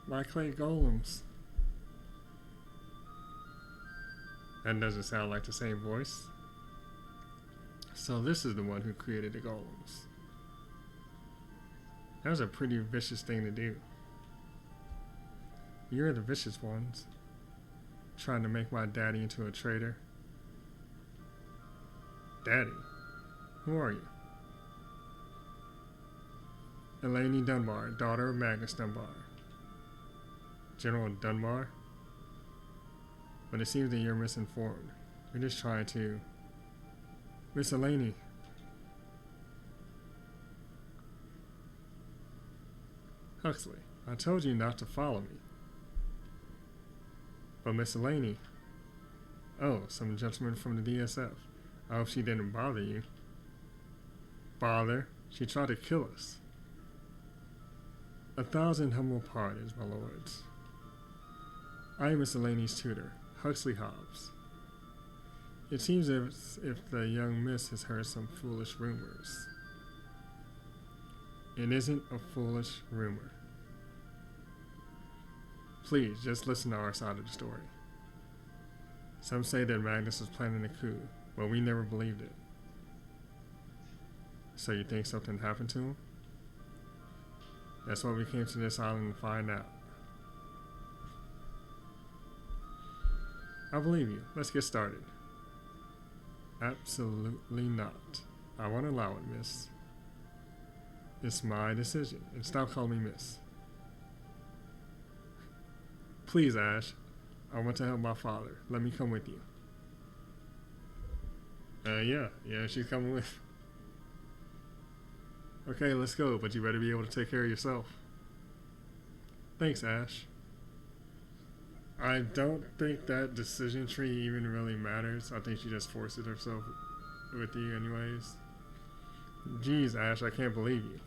My clay golems. That doesn't sound like the same voice. So this is the one who created the golems. That was a pretty vicious thing to do. You're the vicious ones, trying to make my daddy into a traitor. Daddy? Who are you? Eleni Dunbar, daughter of Magnus Dunbar. General Dunbar? But it seems that you're misinformed. You're just trying to... Miss Eleni. Huxley, I told you not to follow me. But Miss Eleni... Oh, some gentleman from the DSF. I hope she didn't bother you. Bother? She tried to kill us. 1,000 humble pardons, my lords. I am Miss Eleni's tutor, Huxley Hobbs. It seems as if the young miss has heard some foolish rumors. It isn't a foolish rumor. Please, just listen to our side of the story. Some say that Magnus was planning a coup, but we never believed it. So you think something happened to him? That's why we came to this island to find out. I believe you. Let's get started. Absolutely not. I won't allow it, miss. It's my decision. And stop calling me miss. Please, Ash. I want to help my father. Let me come with you. Yeah, she's coming with. Okay, let's go, but you better be able to take care of yourself. Thanks, Ash. I don't think that decision tree even really matters. I think she just forces herself with you anyways. Jeez, Ash, I can't believe you.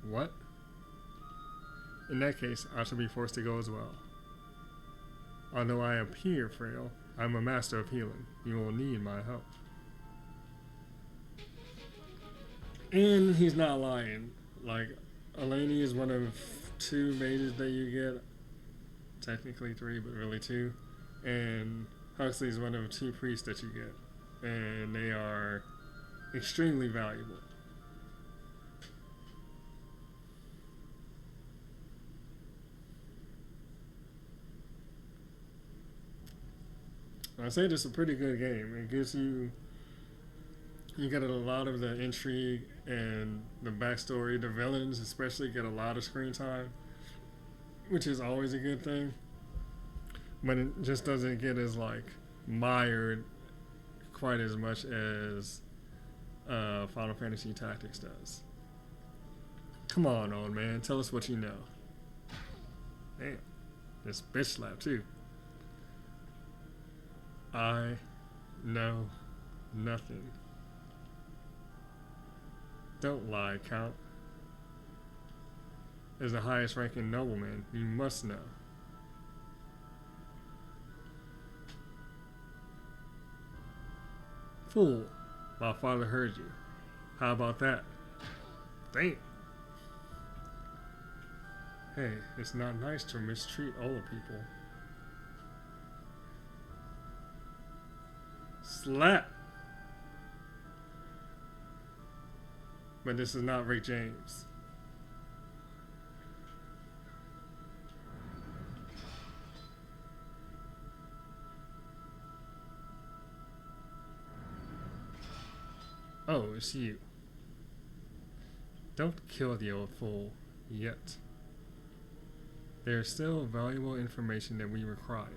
What? In that case, I shall be forced to go as well. Although I appear frail, I'm a master of healing. You will need my help. And he's not lying. Like, Eleni is one of 2 mages that you get. Technically 3, but really 2. And Huxley is one of 2 priests that you get. And they are extremely valuable. I say this is a pretty good game. It gives you you get a lot of the intrigue and the backstory. The villains, especially, get a lot of screen time, which is always a good thing. But it just doesn't get as like mired quite as much as Final Fantasy Tactics does. Come on, old man, tell us what you know. Damn, this bitch slap too. I know nothing. Don't lie, Count. As the highest ranking nobleman, you must know. Fool, my father heard you. How about that? Damn. Hey, it's not nice to mistreat older people. Slap! But this is not Rick James. Oh, it's you. Don't kill the old fool yet. There is still valuable information that we require.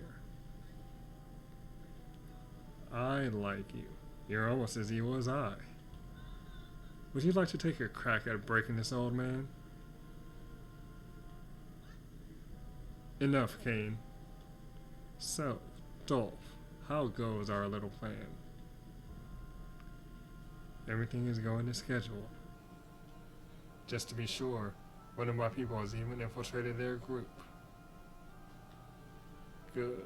I like you. You're almost as evil as I. Would you like to take a crack at breaking this old man? Enough, Cain. So, Dolph, how goes our little plan? Everything is going to schedule. Just to be sure, one of my people has even infiltrated their group. Good.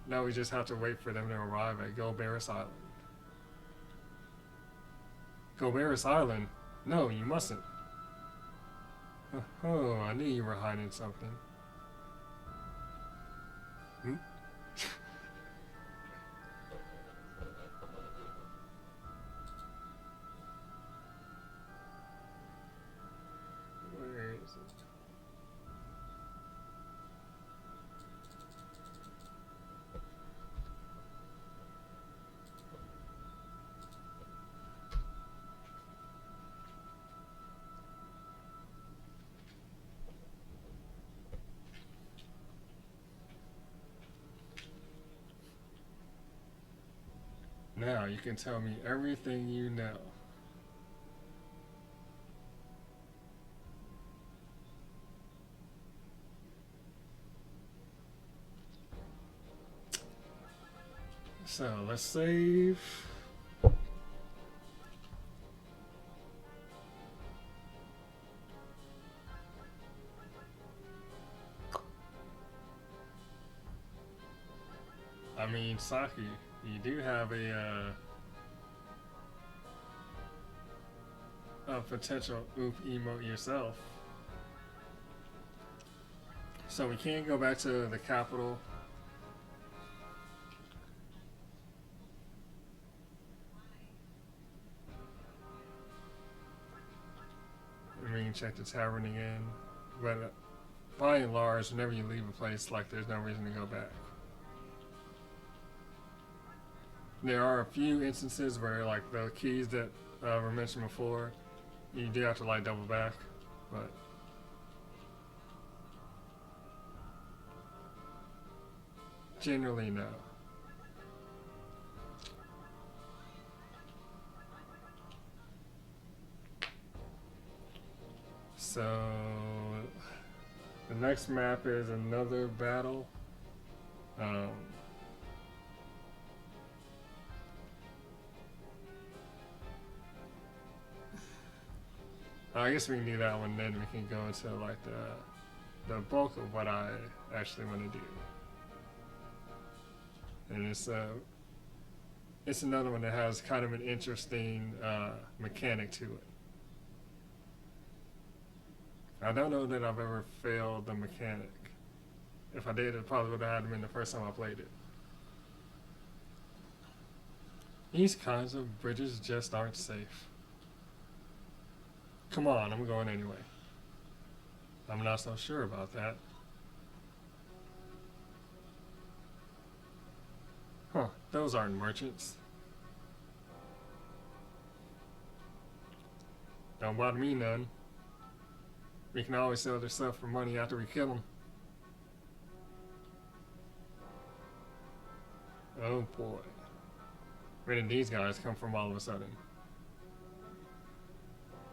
Now we just have to wait for them to arrive at Golberis Island. Golberis Island? No, you mustn't. Oh, I knew you were hiding something. Hmm? Where is it? Now you can tell me everything you know. So let's save. I mean, Saki, you do have a potential oof emote yourself. So we can go back to the capital. I mean, check the tavern again. But by and large, whenever you leave a place, like, there's no reason to go back. There are a few instances where, like, the keys that were mentioned before, you do have to, like, double back, but generally, no. So the next map is another battle. I guess we can do that one, then we can go into like the bulk of what I actually want to do. And it's another one that has kind of an interesting mechanic to it. I don't know that I've ever failed the mechanic. If I did, it probably would have been the first time I played it. These kinds of bridges just aren't safe. Come on, I'm going anyway. I'm not so sure about that. those aren't merchants. Don't bother me none. We can always sell their stuff for money after we kill them. Oh boy. Where did these guys come from all of a sudden?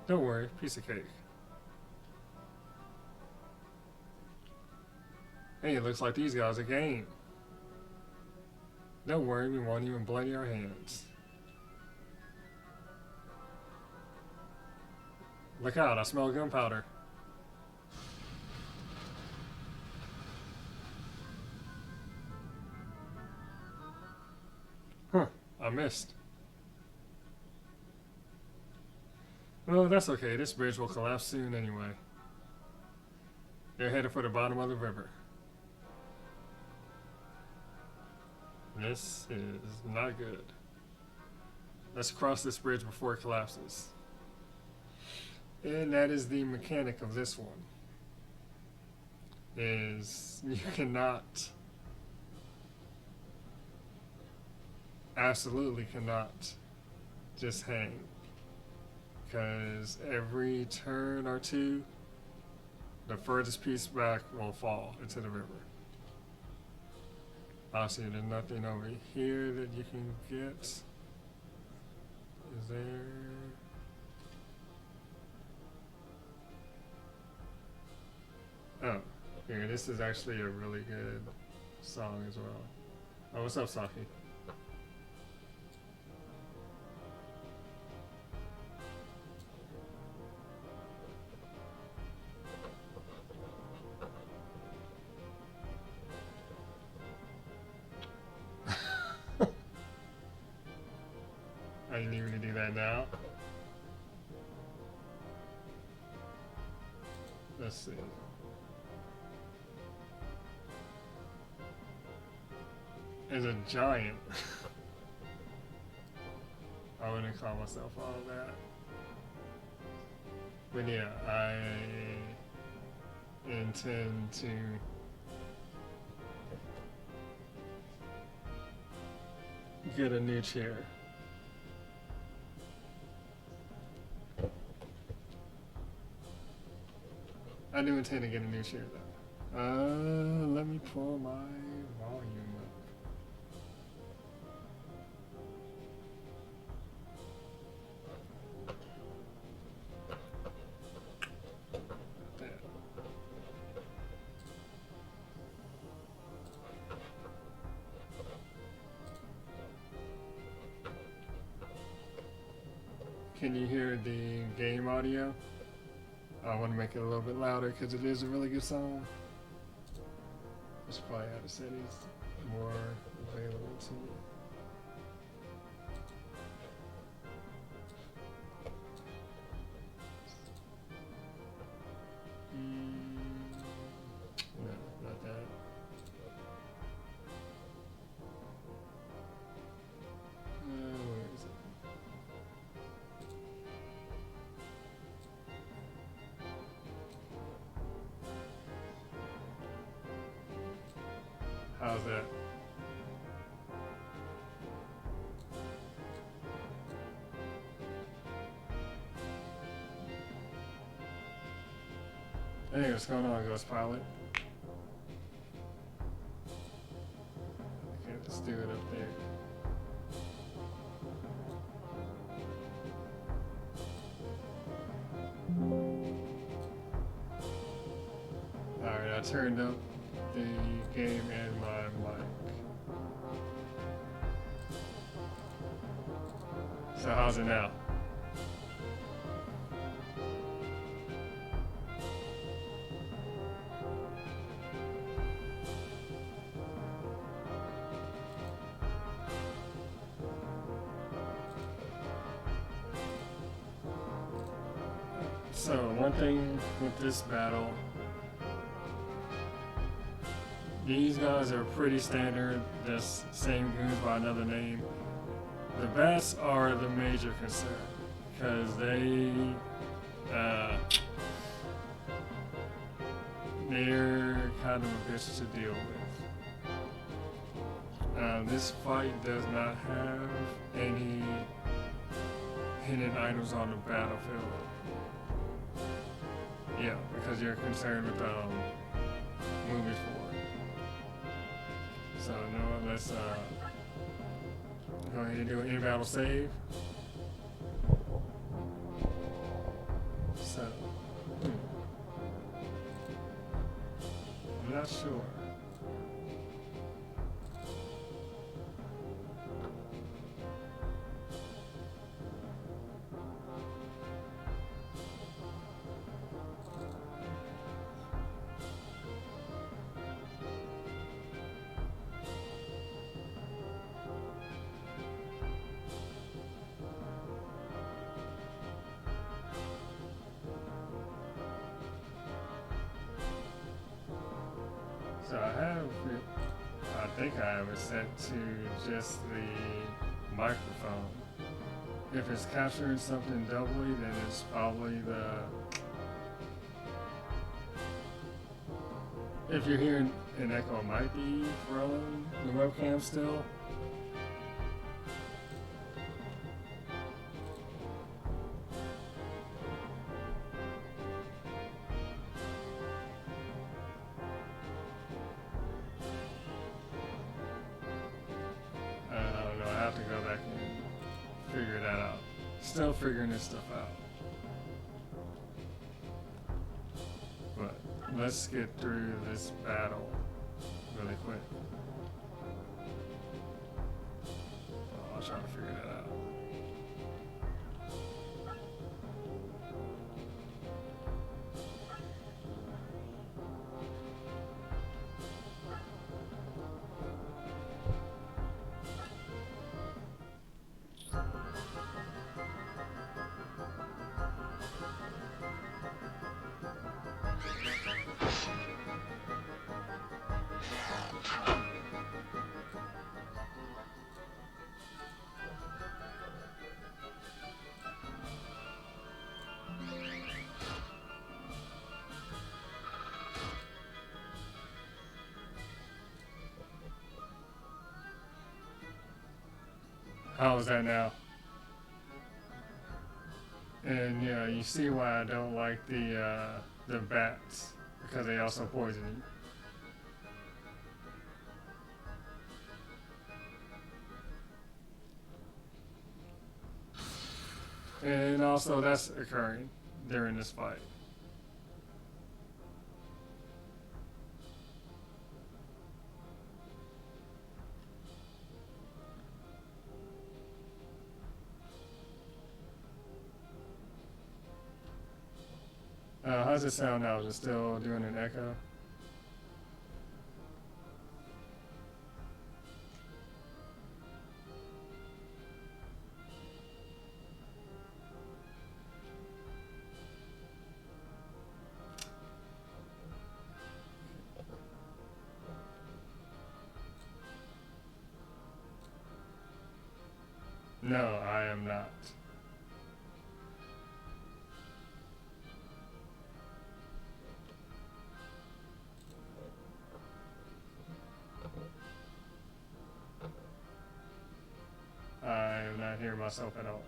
Don't worry, piece of cake. Hey, it looks like these guys are game. Don't worry, we won't even bloody our hands. Look out, I smell gunpowder. Huh, I missed. Well, that's okay. This bridge will collapse soon anyway. They're headed for the bottom of the river. This is not good. Let's cross this bridge before it collapses. And that is the mechanic of this one. Is you cannot, absolutely cannot just hang. Because every turn or two, the furthest piece back will fall into the river. Obviously, there's nothing over here that you can get. Is there? Oh, here, this is actually a really good song as well. Oh, what's up, Saki? I didn't even do that now. Let's see. As a giant. I wouldn't call myself all that. But yeah, I intend to get a new chair. I do intend to get a new chair though. Let me pull my volume up. There. Can you hear the game audio? I want to make it a little bit louder because it is a really good song. It's probably how to settings more available to me. No, not that. Where is it? How's that? Hey, what's going on, Ghost Pilot? Okay, let's do it up there. Alright, I turned up the game and my mic. So how's it now? So one thing with this battle, these guys are pretty standard, just same goons by another name. The bats are the major concern, because they're kind of a bitch to deal with. This fight does not have any hidden items on the battlefield. Yeah, because you're concerned with moving forward. So no, let's go ahead and do an in-battle save. So I'm not sure. So I think I have it set to just the microphone. If it's capturing something doubly, then it's probably if you're hearing an echo, it might be from the webcam still. I don't know, I have to go back and figure that out. Still figuring this stuff out. But let's get through this battle really quick. I'll try to figure that out. How is that now? And yeah, you see why I don't like the bats, because they also poison you. And also that's occurring during this fight. How's it sound now? Is it still doing an echo? No, I am not. I am not hearing myself at all.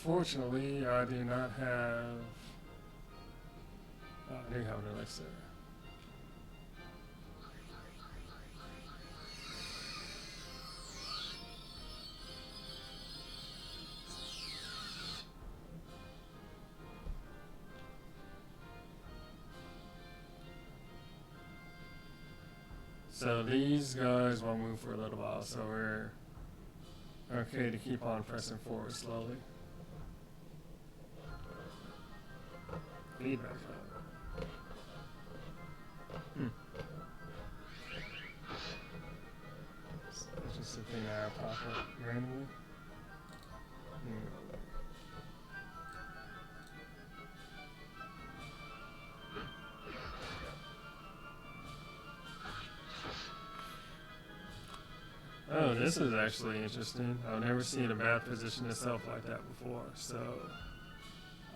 Unfortunately, I do not have. I do have an elixir. So these guys won't move for a little while, so we're okay to keep on pressing forward slowly. Feedback. It's just a thing that pop up randomly. Oh, this is actually interesting. I've never seen a bat position itself like that before, so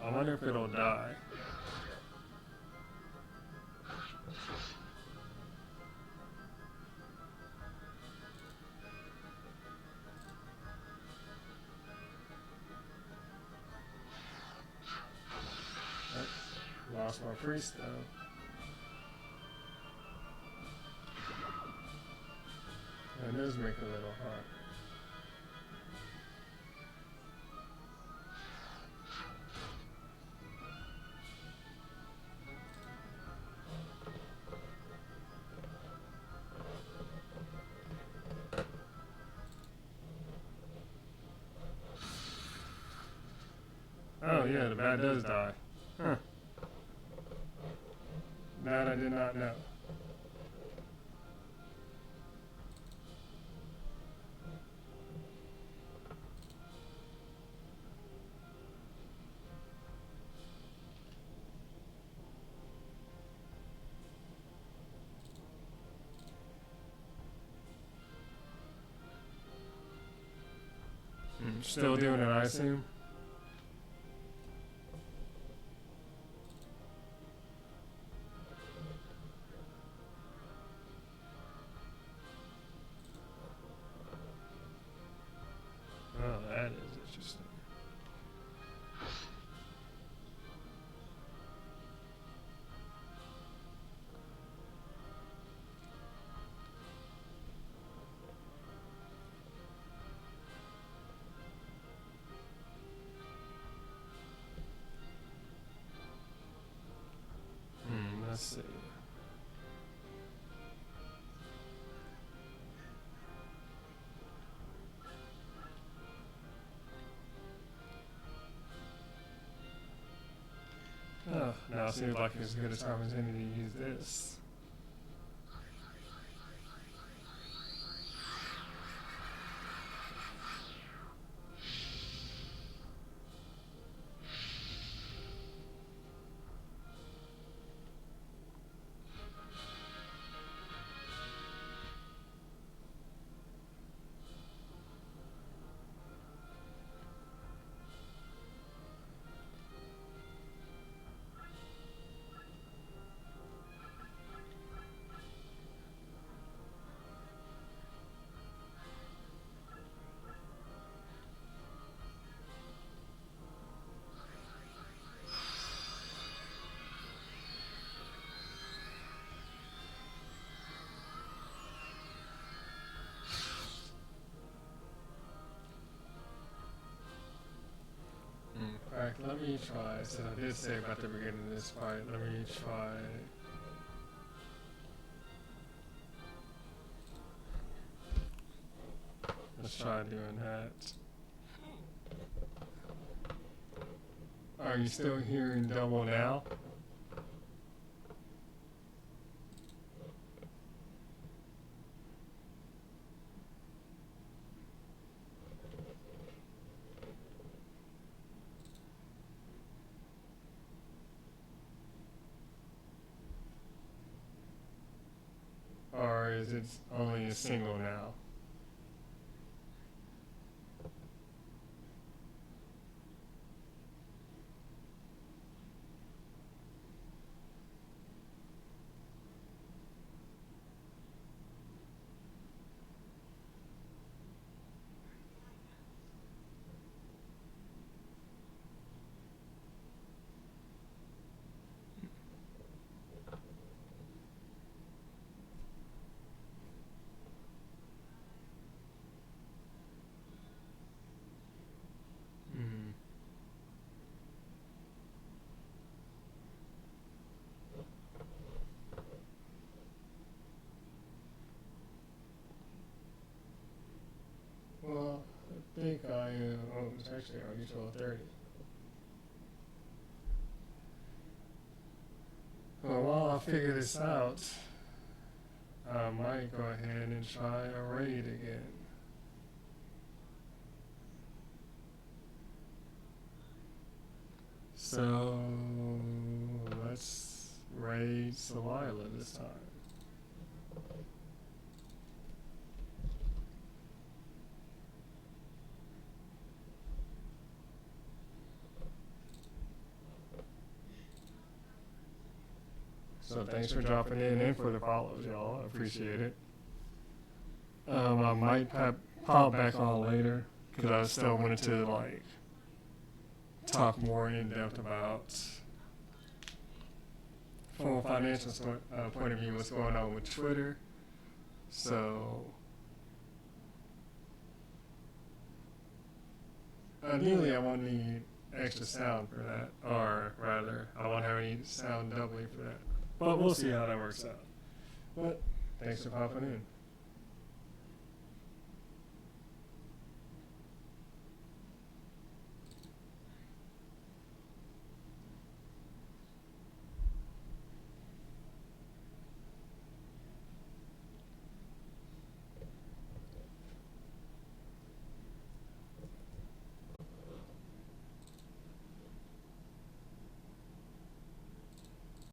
I wonder if it'll die. Lost my priest though. It does make a little hot. Oh yeah, the bat does die. Huh. That I did not know. Still doing it, I assume. Oh, that is interesting. Let's see. Oh, now it seems like it's as good a time as any to use this. Alright, let me try. So I did say about the beginning of this fight. Let me try. Let's try doing that. Are you still hearing double now? Or is it only a single now? actually already 12:30. Well, while I figure this out, I might go ahead and try a raid again. So let's raid Celila this time. So thanks for dropping in and for the follows, y'all. I appreciate it. I might pop back on later because I still wanted to like talk more in depth about from a financial point of view what's going on with Twitter. So ideally, I won't need extra sound for that, or rather, I won't have any sound doubling for that. But we'll see how that works out. But thanks for popping in.